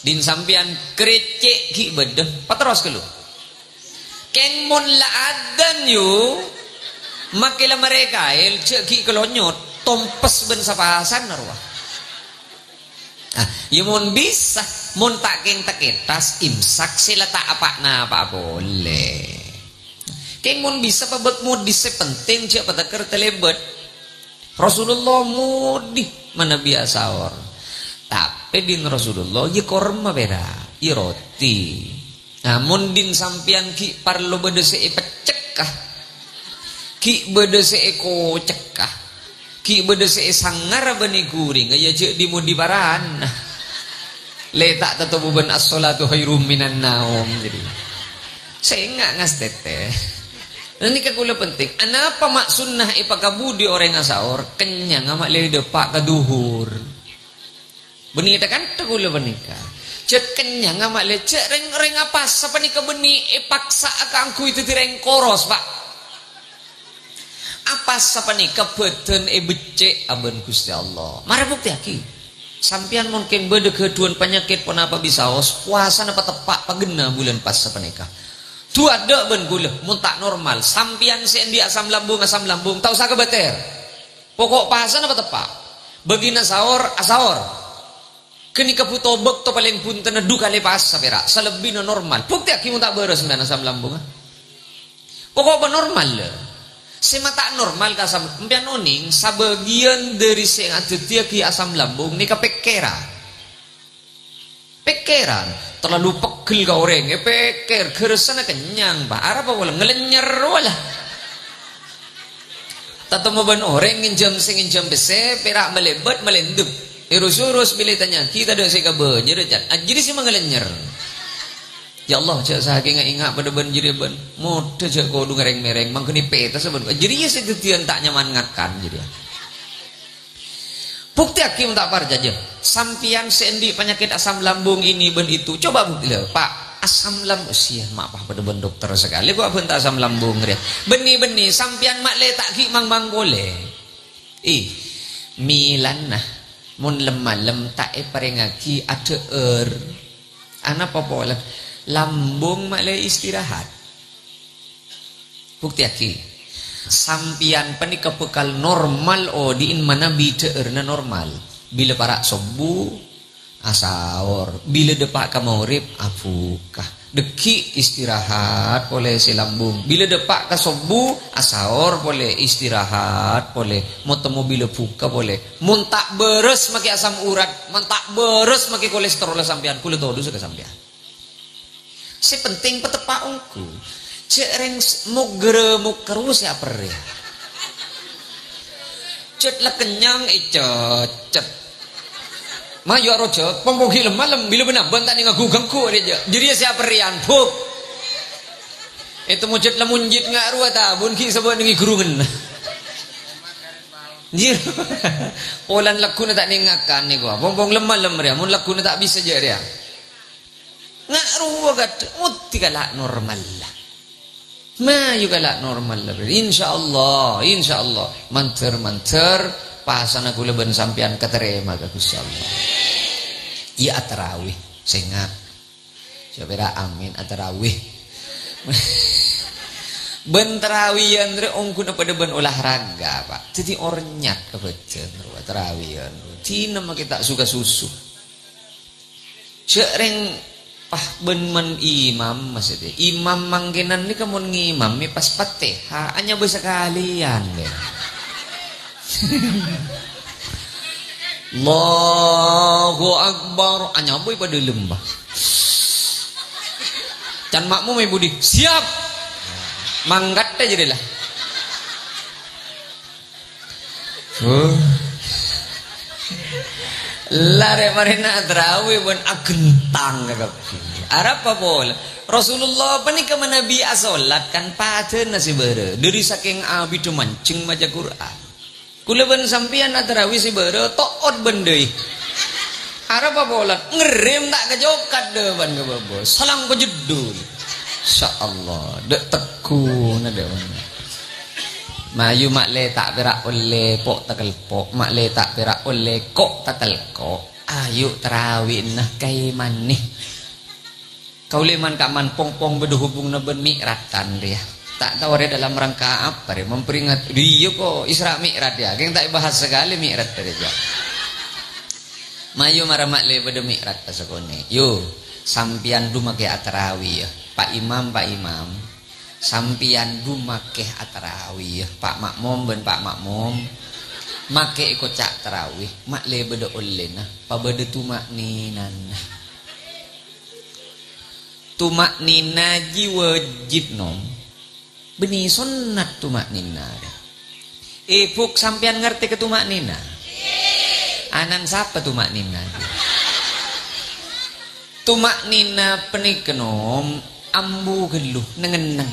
din sampian krecek ki bedeh patros geluh keng mun la adan yu makilah mereka ceki kelonyot tompes ben sapasan narwah. Ya mun bisa mun tak keng taketas imsak sila tak apa boleh. Keng mun bisa pabek mudi sepenting cek patakar telebet. Rasulullah mudi mana biasa or. Tapi din Rasulullah ye korma beda, ye roti. Mun din sampian ki parlo bede se pecekah. Ki beda seeko cekah ki beda see sangar bani guring aya je di mudi baran letak tatu buban as-salatu khairum minan naum jadi saya enggak ngas tete ini kagula penting anapa mak sunnah ipakabudi orang ngasaur kenyang amak le depak kaduhur benih kan kagula benika cet kenyang amak le cek reng apa sapa nika benih ipaksa akangku itu tireng koros pak apa sapanika beden becek aben Gusti Allah. Mari bukti aki. Sampian mungkin bede keduan penyakit pun apa bisa os puasa apa tepak pagena bulan pas sapanika. Tu ada ben gula mun tak normal. Sampian sien di asam lambung tahu sa kebeter. Pokok pasan apa tepak. Begina sahur asaur. Kini kaputobek to paling punten du kali pas sapera. Selebihna normal. Bukti aki mun tak beres men asam lambung. Pokok normal le. Semata normal ka asam empian oning sabagian dari sing adetia ki asam lambung ni kepekeran terlalu pegel ka orang peker geresana kenyang ba ara apa wala ngelenyer wala tatamo ban orang nginjam bese perak melebet melendep urus bila tanya kita ada sing ka banjir jadi si mengelenyer. Ya Allah, cak sahaja ingat pada banjir ban. Mudah cak kau dengar mereng, mangkeni peta sebab. Jadi ya sedetian tak nyaman ngakan jadi. Bukti hakim tak par jaja. Sampian sendi penyakit asam lambung ini ben itu. Coba bukti lah, Pak. Asam lambung sih, mak apa pada ben dokter sekali. Gua ben tak asam lambung dia. Beni sampian mak le tak ki mang boleh. Milan nah. Mun lemalem tak parengaki ada ana apa lambung mak le istirahat. Bukti aki. Sampian penika bekal normal diin mana biteerna normal. Bila para subuh asahor, bila depak ka maurib afukah. Deki istirahat boleh si lambung. Bila depak ka subuh asahor boleh istirahat boleh. Mau temu bila buka boleh. Mun tak beres maki asam urat, mun tak beres maki kolesterol sampean kula todu ke sampean. Si penting petepak ungku. Cek reng muk terus ya perih. Cet lah kenyang cet. Mayu rojo pompogi malam bila benar bentak ni ngagugangku dia. Jadi siapa perian buk. Itu mujet lah munjit ngak ruata bun ki sebab ngi gurungan. Jir. Polan laku na tak ningakan ni gua. Pompong lemah dia. Mun laku na tak bisa je dia. Ngak ruwa kat muti kalak normal lah. Ma juga lah normal lah. Insyaallah manter pasan aku leben sampean keterima ke Gusti Allah. Ya tarawih senga. Coba amin tarawih. Ben tarawih andre ongkuna pada ben olahraga Pak. Jadi ornyat kebejen tarawih. Tina mah kita suka susu. Cereng pah ben man imam maksudnya imam mangkenan ni kamu ngimam ni pas Fatihah hanya bisa kalian deh. Allahu Akbar hanya boy pada lembah. Can makmu mai budi siap manggat aja deh lah. Lare marina terawih pun agentang kagak. Arab apa boleh? Rasulullah panika Nabi asolat kan paten nasi bere. Dari saking abi tu mancing maca Quran. Kula ben sampean terawih si bere toot bendei. Arab apa boleh? Ngerem tak kejokat deh ban ke bos. Salang kejedul. Insyaallah dek tekun ada mana. Mayu mak le tak perak oleh pok takal pok mak le tak perak oleh kok takal kok ayu terawih nah kai manih kau leman kaman pong berhubung na ben mi'ratan dia tak tahu dia dalam rangka apa dia memperingat dia kok Isra Mi'raj ya geng tak bahas sekali Mi'raj dia mayu marah mak le pada Mi'raj pasakone yo sampian du make tarawih ya Pak Imam sampian du make tarawih Pak Makmum ben Pak Makmum make ikut cak tarawih mak le beda olena pa beda tumak ninan ji wajib nom beni sunnat tumak nina puk sampian ngerti ke tumak nina anan siapa tumak nina tumak nina penikenom ambu geluh nengenang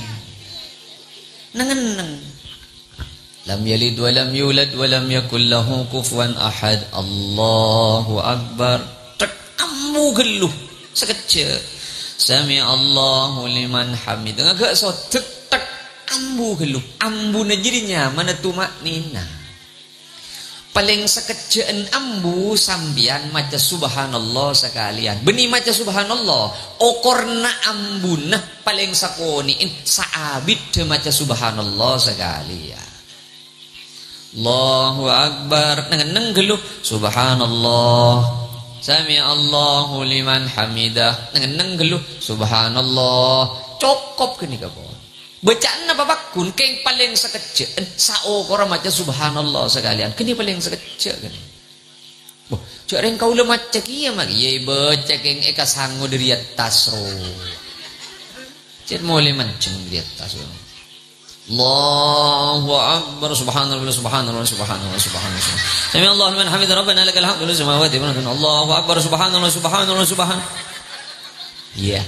lam yalid wa lam yulad wa lam yakul lahu kufuwan ahad Allahu Akbar tek ambu geluh sekecil sami Allahu liman hamid agak so tek ambu geluh ambu najirinya mana tumak nina paling sekejaan ambu sambian maca subhanallah sekalian beni maca subhanallah okorna ambuna paling sakoniin saabid maca subhanallah sekalian Allahu Akbar neng geluh subhanallah sami Allahu liman hamidah neng geluh subhanallah cukup kini kapo bacaan apa bakun keng paling sekecil saokor maca subhanallah sekalian kini paling sekecil kan boh cak reng kau le maca kieu mah ye baca keng eka sangu dari atas ro cek mole mancing dari atas ro Allahu Akbar subhanallah subhanallah subhanallah subhanallah sami Allahu liman hamidah rabbana lakal hamdu lis samawati wal ardi Allahu Akbar subhanallah subhanallah subhan iya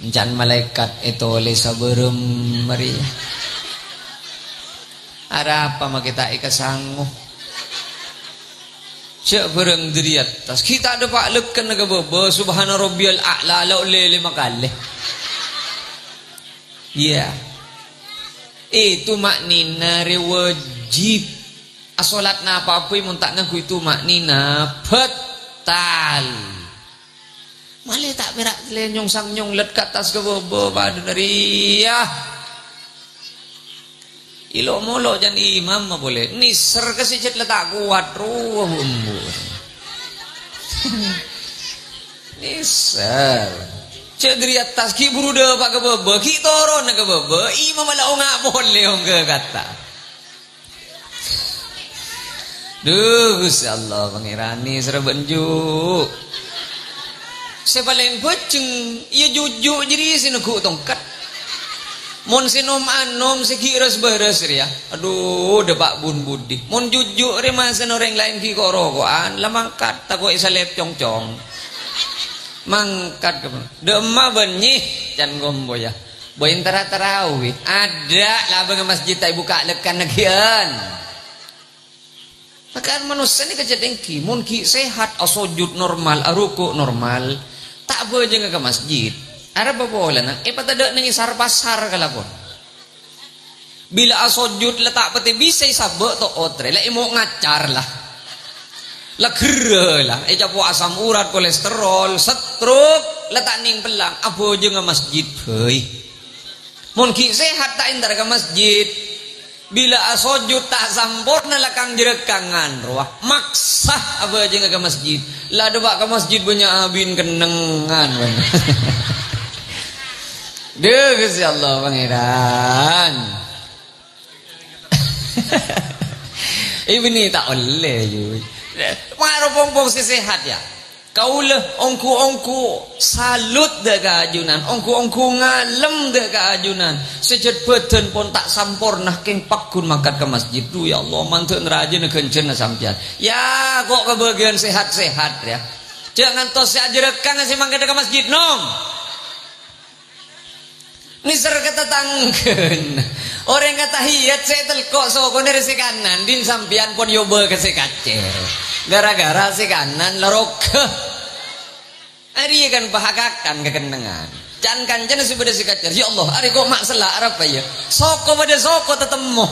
Jan malaikat itu oleh saberum Maria Ada apa mah kita ikasangguh. Cek bereng diri atas. Kita ada pak lekan naga baba. Subhana rabbiyal a'la la ulele makale. Iya. Itu maknina wajib. Asolat na apa-apa yang tak ngaku itu maknina betal. Malah tak berak lenyong sang nyong let ke atas ke baba pada dari ya. Ilo molo jan imam mah boleh. Niser kesicet letak kuat ruh embur. Niser. Cek dari atas ki buru dah pak ke baba, ki toron ke baba, imam malah ngak boleh ong ke kata. Duh, Gusti Allah pangirani serabenjuk. Sepaling boceng, ia jujuk jadi sinuku tongkat. Mon sinom anom sekiras beres ya. Aduh, depak bun budi. Mon jujuk remasan orang lain ki korokoan, lah mangkat tak kok isalep cong-cong. Mangkat ke demma benih jan gombo ya. Boy tarawih ada lah bang masjid tay buka lekan nagian. Maka manusia ni kejadian ki, mun ki sehat, asojud normal, aruku normal, tak boleh jangan ke masjid. Ada apa boleh nak? Patada nangi sar pasar kalapon. Bila asojud letak peti bisa sabak to otre, lah imo ngacar lah. Lah gera lah, capo asam urat, kolesterol, stroke, letak ning pelang, apa jangan masjid hei. Mun ki sehat tak entar ke masjid. Bila asojud tak sampurna lakang jerekangan ruah maksa apa aja ke masjid lah debak ke masjid banyak abin kenengan deh Gusti Allah pangeran ini tak oleh ju maro pompong sehat ya kaulah ongku salut dek keajunan ongku ngalem dek keajunan sejat badan pun tak sampurna keng pakun makat ke masjid tu ya Allah mantun rajin kencen sampian ya kok kebagian sehat-sehat ya jangan tos aja rekang ngasih mangkat ke masjid nom nisar kata tangken orang kata hiyat saya telkok so koner si kanan din sampian pun yoba ke si kacer gara-gara si kanan lerok hari kan bahagakan kekendengan can kancan si pada si kacer ya Allah hari kok mak selak apa ya soko pada soko tetemu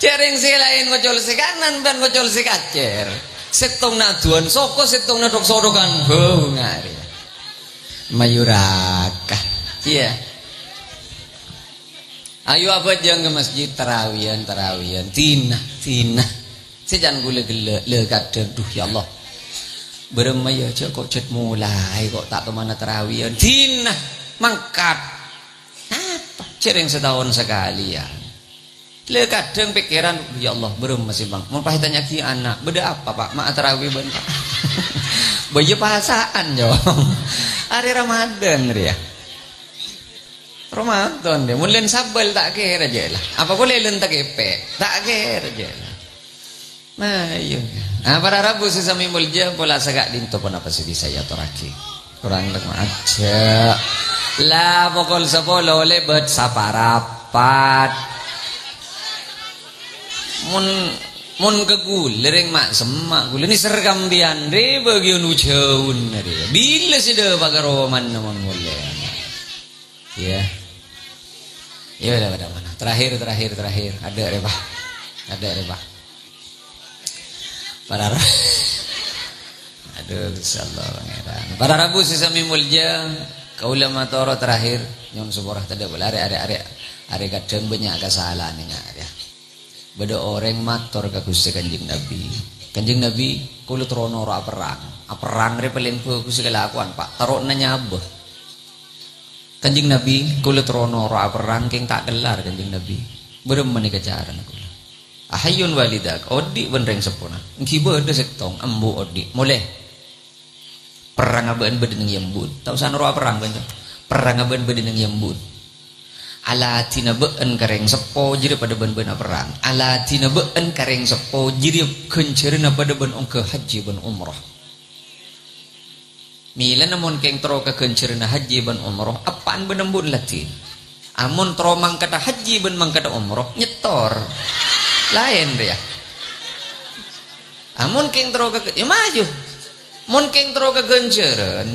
cering si lain ngocol si kanan dan ngocol si kacer setong naduan soko setong nadok sodokan ngari mayuraka iya ayo apa jangan ke masjid tarawian tina sejan gule le kadang duh ya Allah beremaya aja kok cet mulai kok tak kemana tarawian tina mangkat apa cereng setahun sekali ya le kadang pikiran ya Allah berem masih bang mau pahitannya ki anak beda apa pak mak tarawih ben pak bayi pasaan jo hari Ramadan ya Ramadan dia mulai sabel tak kira aja lah apa boleh lentak epek tak kira aja lah nah iya nah para Rabu sesami mulja pola sagak dinto pun apa sih bisa ya toraki kurang lek aja lah pokol sepolo lebet saparapat mun kegulereng mak semak gule ni sergam biandre bagian ujaun dia bila sih dah bagaroman namun mulai ya ya udah pada mana terakhir ada rebah para aduh insyaallah pangeran para Rabu sesami mulja kaulama toro terakhir nyon seborah tadi boleh are kadang banyak kesalahan ya beda orang matur ka Gusti Kanjeng Nabi kulit rono ora perang re paling bagus kelakuan Pak tarokna nyabah Kanjeng Nabi kulit rono ora perang king tak gelar Kanjeng Nabi berem menika jaran aku ahayun walidak odi benreng sepuna engki beude sektong embu odi moleh perang abeun bedeneng yembut tau san ora perang kanjeng perang abeun bedeneng yembut alatina beun kareng sepo jiri pada ben-ben perang alatina beun kareng sepo jiri kenceurna pada ben ongke haji ben umrah mila namun keng tro ka kenceurna haji ben umrah apaan benembun latin Amun tro mangkata haji ben mangkata umroh nyetor. Lain dia. Amun keng tro ke ya maju. Mun keng tro ke genjeren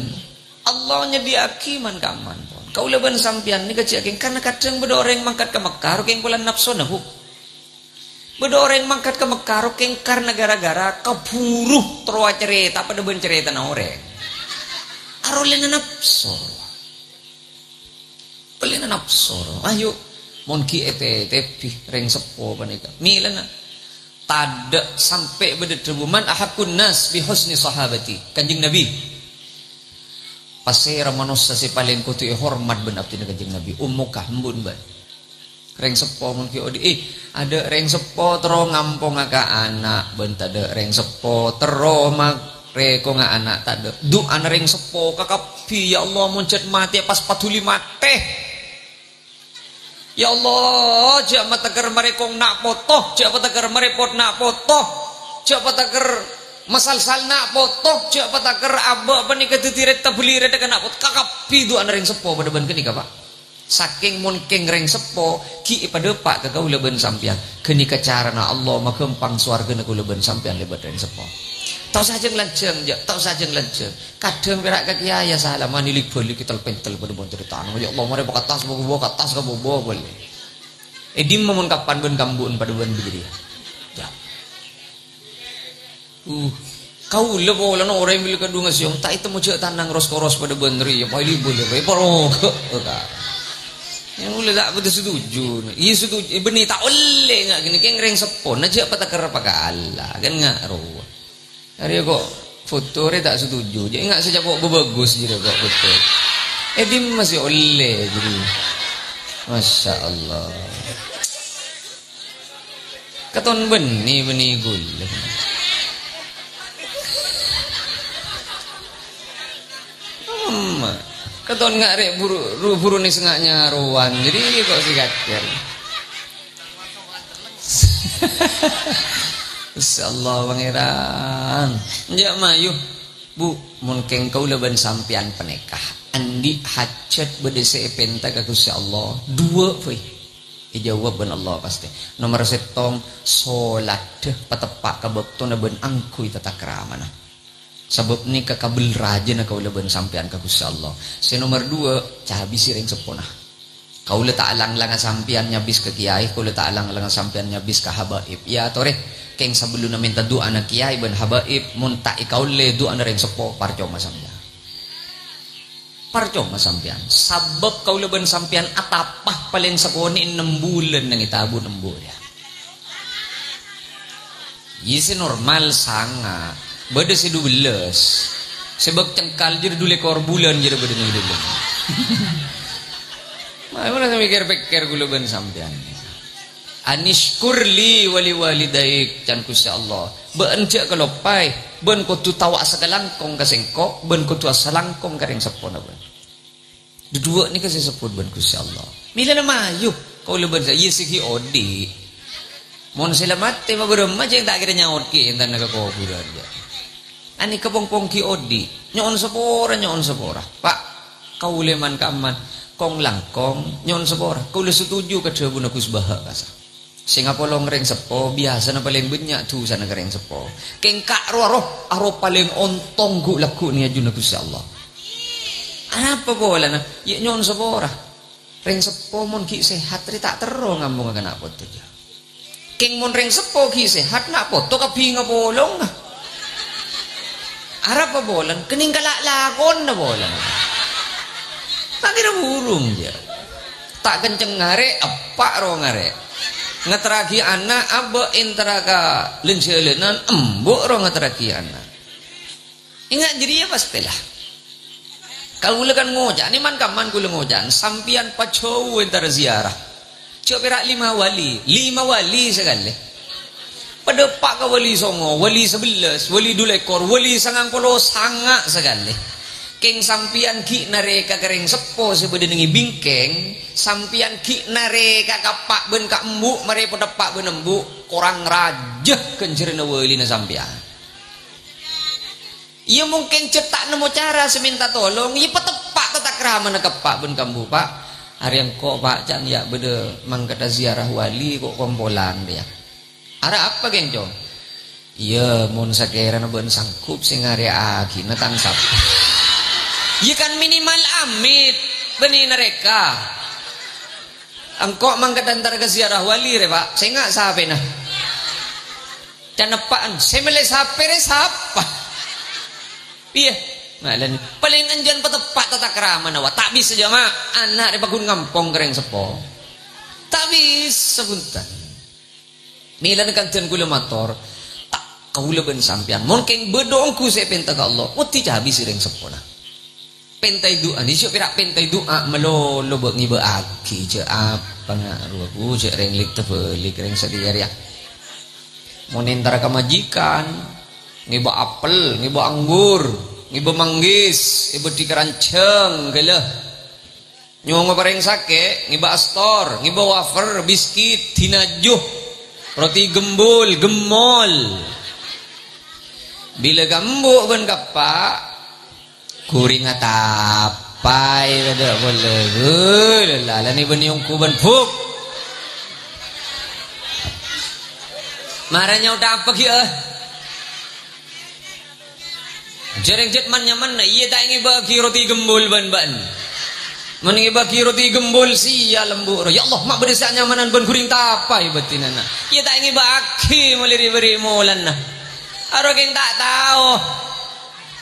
Allah nyediaki man kaman. Kau leban sampian ni kecil keng karena kadang bedoreng mangkat ke Mekah keng bulan nafsu nahuk. Bedoreng mangkat ke Mekah keng karena gara-gara keburu tro cerita pada ben cerita na oreng. Arolena nafsu. Pelina nafsu. Ayo mon ki tepi reng sepo panika. Milana tada sampai berdebuman ahakun nas bi husni sahabati kanjeng Nabi pasera manusia si paling kutu hormat ben abdi kanjeng Nabi ummukah embun ban reng sepo mun ki odi ada reng sepo tero ngampong ka anak ben tada reng sepo tero reko nga anak tada du ana reng sepo kakapi ya Allah muncet mati pas patuli mate. Ya Allah, jak mataker marekong nak potoh, jak mataker marepot nak potoh, jak mataker masal-sal nak potoh, jak mataker aba pani ketutiret tabulire dengan nak pot kakapi du ana reng sepo pada ban kenika Pak. Saking mun keng reng sepo ki pada Pak ka kaula ben sampean. Kenika carana Allah makempang swarga kaula ben sampean lebat reng sepo. Tau saja ngelanceng, tau saja ngelanceng. Kadang berak kaki ayah salah mani libeli kita pentel pada bon cerita. Ya Allah, mari bawa tas, bawa tas, bawa boleh. Edim momen kapan ben kambun pada ben begini. Ya. Kau lepo lano orang yang bilik kadung asyong. Tak itu macam tanang ros-koros pada benri. Ya paling boleh, paling yang boleh tak betul setuju. Iya setuju. Benih tak oleh ngak gini. Keng reng sepon aja apa tak kerap Allah kan ngak roh. Hari kok foto re tak setuju. Jadi enggak sejak kok bagus jadi kok betul. Dia masih oleh jadi. Masya Allah. Keton benih gul. Keton enggak rek buru ni sengaknya ruan. Jadi kok sikat. Insyaallah pangeran. Ya mayu. Bu, mun keng kaula ban sampean penekah. Andi hajat bedese penta ka Gusti Allah. Dua we. Dijawab ban Allah pasti. Nomor setong salat deh patepak ka bektona ben angkuy tata keramana. Sebab ni ka kabel raja na kaula ban sampean ka Gusti Allah. Si nomor dua cah bisi ring sepona. Kaula tak alang-alang sampean nyabis ke kiai, kaula tak alang-alang sampean nyabis ka habaib. Ya tore keng sebelum na minta doa na kiai ben habaib mun tak ikaule doa na ring sepo parcoma sampean. Parcoma sampean. Sabab kaula ben sampean atapah paling sakoni 6 bulan nang itabu 6 bulan. Yisi normal sanga. Beda si 12. Sebab cengkal jadi dulu ekor bulan jadi beda ni dulu. Mana mikir-pikir gula ben sampean. Anishkurli wali walidaik can Gusti Allah. Beunceuk kalau pai, ben kudu tawa sagalangkong ka sengkok, ben kudu asalangkong ka ring sepona ben. Dua ni kasih sebut ben Gusti Allah. Mila na mayu kau leben sa yesiki odi. Mon selamat te magurum aja tak kira nyaot ki entan naga ko bulan dia. Ani kapongpong ki odi. Nyon sepora. Pak, kau leman kaman kong langkong nyon sepora. Kau le setuju ka debu na kusbaha kasa. Singa polong reng sepo biasa na paling banyak tu sana reng sepo. Keng kak roh aro paling ontong gu laku ni aju na Gusti Allah. Apa bola na? Ya nyon sepora. Reng sepo mon ki sehat ri tak tero ngambung ka nak foto ja. Keng mon reng sepo ki sehat nak foto ka binga bolong na. Arap pa bolan kening kalakon na bolan. Tak kira burung dia. Tak kenceng ngare apa ro ngare. Ngateragi anak aba interaga lencelenan embok ro ngateragi anak. Ingat jadi ya pastilah. Kalau kan ngojan ni man kaman kula ngojan sampian pacow entar ziarah. Cok perak 5 wali sekali. Pada pak ka wali songo, wali 11, wali 2 ekor, wali 90 sanga sekali. Keng sampian ki nareka kering sepo sebeda nengi bingkeng, sampian ki nareka kapak ben ka embuk mare pada pak ben embuk, korang rajah kencerna wali na sampian. Ia mungkin cetak nemu cara seminta tolong, ia petepak tetak rama na kapak ben kambu pak. Hari yang kok Pak Can ya beda mangkata ziarah wali kok kompolan dia. Ada apa geng Jong? Iya, mun sakera na ben sangkup sing area agina tansap. Iya kan minimal amit benih mereka. Angkok mangkata antara ke ziarah wali re Pak. Saya nggak sape nah. Dan apaan? Saya milih sape re sapa? Iya. Malan paling anjan patepak tata kerama nawa tak bisa aja mak anak di bagun ngampong kereng sepo tak bisa buntan milan kanten gula motor tak kaula ben sampean mungkin bedongku saya penta ke Allah tidak habis reng sepo nah pentai doa ni siap pirak pentai doa melolo buat ngiba aki je apa ngaruh aku je reng lik tebelik reng sediar ya mau nentara kemajikan ngiba apel ngiba anggur ibu manggis, ibu dikeranceng, gila. Nyong bareng sake, ngiba astor, ngiba wafer, biskit, tinajuh, roti gembul, gemol. Bila gambuk ben kapak, kuring atapai kada boleh. Lala ni ben yung kuban puk. Marahnya udah apa kia? Jarang jet man nyaman na iya tak ingin bagi roti gembul ban-ban. Meningi bagi roti gembul sia lembur. Ya Allah mak berdesa nyamanan ban kuring tapai betinan na. Iya tak ingin bagi meliri-beri molan na. Aro keng tak tahu.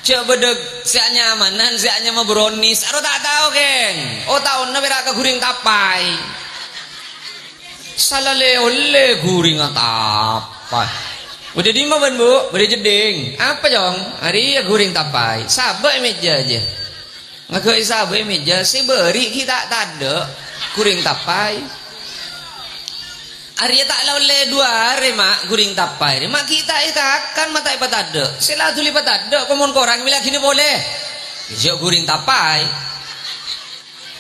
Cek bedeg siak nyamanan siak nyama bronis. Aro tak tahu keng. Oh tahu na berak kuring tapai. Salale oleh kuring tapai. Udah di mana bu? Udah jeding. Apa jong? Hari ya guring tapai. Sabar meja aja. Ngakai sabar meja. Si beri kita tak ada guring tapai. Hari tak lalu 2 hari mak guring tapai. Mak kita itu akan mata ipat ada. Sila tu lipat ada. Pemun korang bila kini boleh. Jok guring tapai.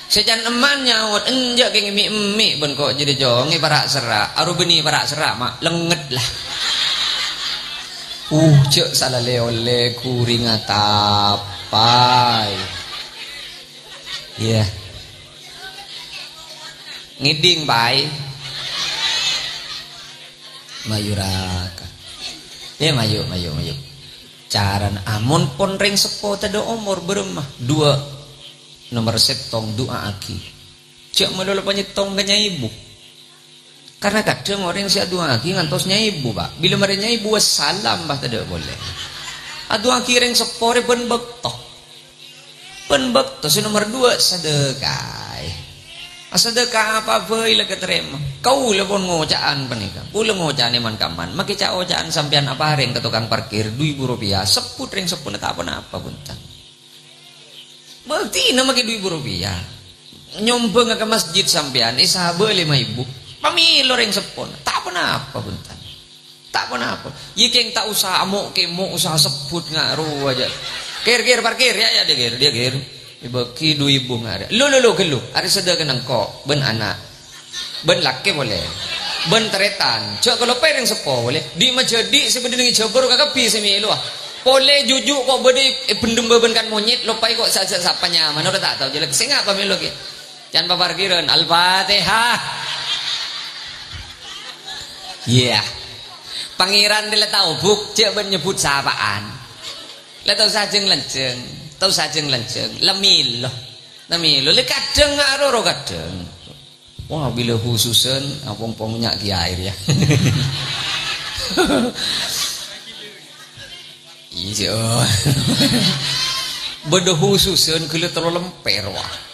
Sejan eman nyawat enjak keng emi ben kok jadi jong parak serak. Aru beni parak serak mak lenget lah. Cek salah oleh kuring atapai. Iya. Ngiding pai. Mayuraka. Ya mayu. Caran amun pon ring sepo tada umur beremah 2 nomor setong doa aki. Cek melolo penyetong kanya ibu. Karena kadang orang si adu aki ngantosnya ibu pak. Bila merenya ibu salam bah tidak boleh. Adu aki ring sepore ben bekto. Si nomor 2 sedekah. Sedekah apa bae lega terima. Kau lepon ngocaan penika. Pula ngocaan iman kaman. Maki ca ocaan sampean apa ring ke tukang parkir Rp2 seput ring seput tak apa buntan. Berarti nama ke Rp2. Nyombeng ke masjid sampean isa boleh 5.000. Pamilo ring sepon, tak apa buntan. Tak apa. Ye keng tak usah amuk kemo usah sebut ngaruh aja. Ger parkir ya dia ger. Ibaki 2.000 ngare. Lo gelu. Ari sedekah nangko ben anak. Ben laki boleh. Ben teretan. Cok kalau pe ring sepo boleh. Di majadi sebenarnya jabur kakapi semilo ah. Boleh jujuk kok bede pendem beban kan monyet lopai kok saja sapanya mana udah tak tahu jelek. Sing apa milo ki? Jangan parkiran. Al-Fatihah. Iya, pangeran dia tahu buk cek menyebut sapaan. Lah tahu sajeng lenceng, lemilo, le kadang ngaro kadang. Wah bila khususan, apong minyak ki air ya. Iya, beda khususan kalau terlalu lemper wah.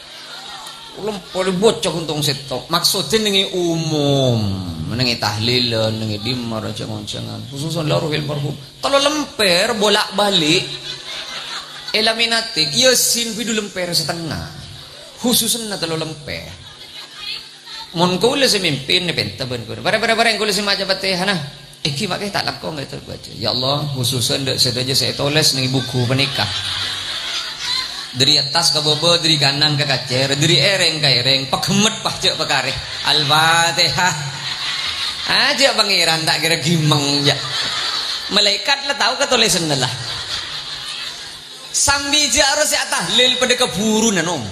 Lempar bocok untung setok. Maksudnya nengi umum, nengi tahlilan, nengi dimar jangan-jangan. Khususan laruhil marhum. Kalau lemper bolak-balik, elaminatik. Yasin bidu lemper setengah. Khususan na talo lemper. Mon kau le semimpin ne pentaban ko. Bare-bare kau le semaja batehana. Iki makai tak lakong itu baca. Ya Allah, khususan dek sedaja saya tulis nengi buku penikah. Dari atas ke bawah, dari kanan ke kacer, dari ereng ke ereng, pakemet pacek pakare. Al-Fatihah. Aja pangeran tak kira gimeng ya. Malaikat lah tahu ketulisan lah. Sambil harus ya tahlil pada keburu nanom.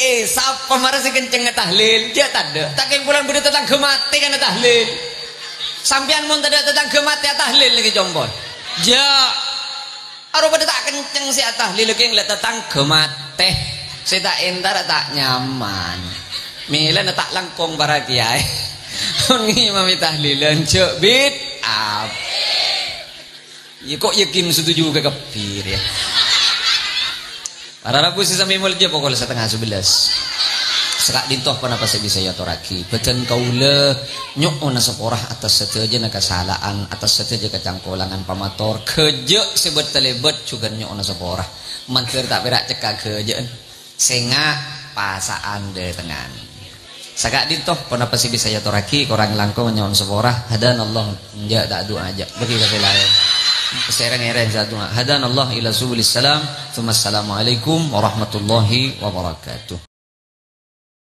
Siapa marah si kenceng tahlil? Dia tak ada. Tak kayak bulan budi tentang gemati kan tahlil. Sampian mun tidak tentang gemati tahlil lagi jombor. Ja. Aru pada tak kenceng si tahlil lagi ngeliat tentang gemati. Si tak entar tak nyaman. Mila tak langkong para kiai. Ngi mami tahlilan cek bid up. Ya kok yakin setuju ke kepir ya. Para rabu sisa mimul je pokok 10:30. Sekak dintoh kenapa saya bisa ya toraki. Beten kaula nyok ona seporah atas seteja na kesalahan, atas seteja kecangkolangan pamator. Keje sebet telebet juga nyok ona seporah. Mantir tak berak cekak kejeen. Senga pasaan de tengan. Sekak dintoh kenapa saya bisa ya toraki korang langkong nyok ona seporah. Hadan Allah nja tak doa aja. Bagi kasih lain. Serang-erang satu. Hadan Allah ila subulis salam. Assalamualaikum warahmatullahi wabarakatuh.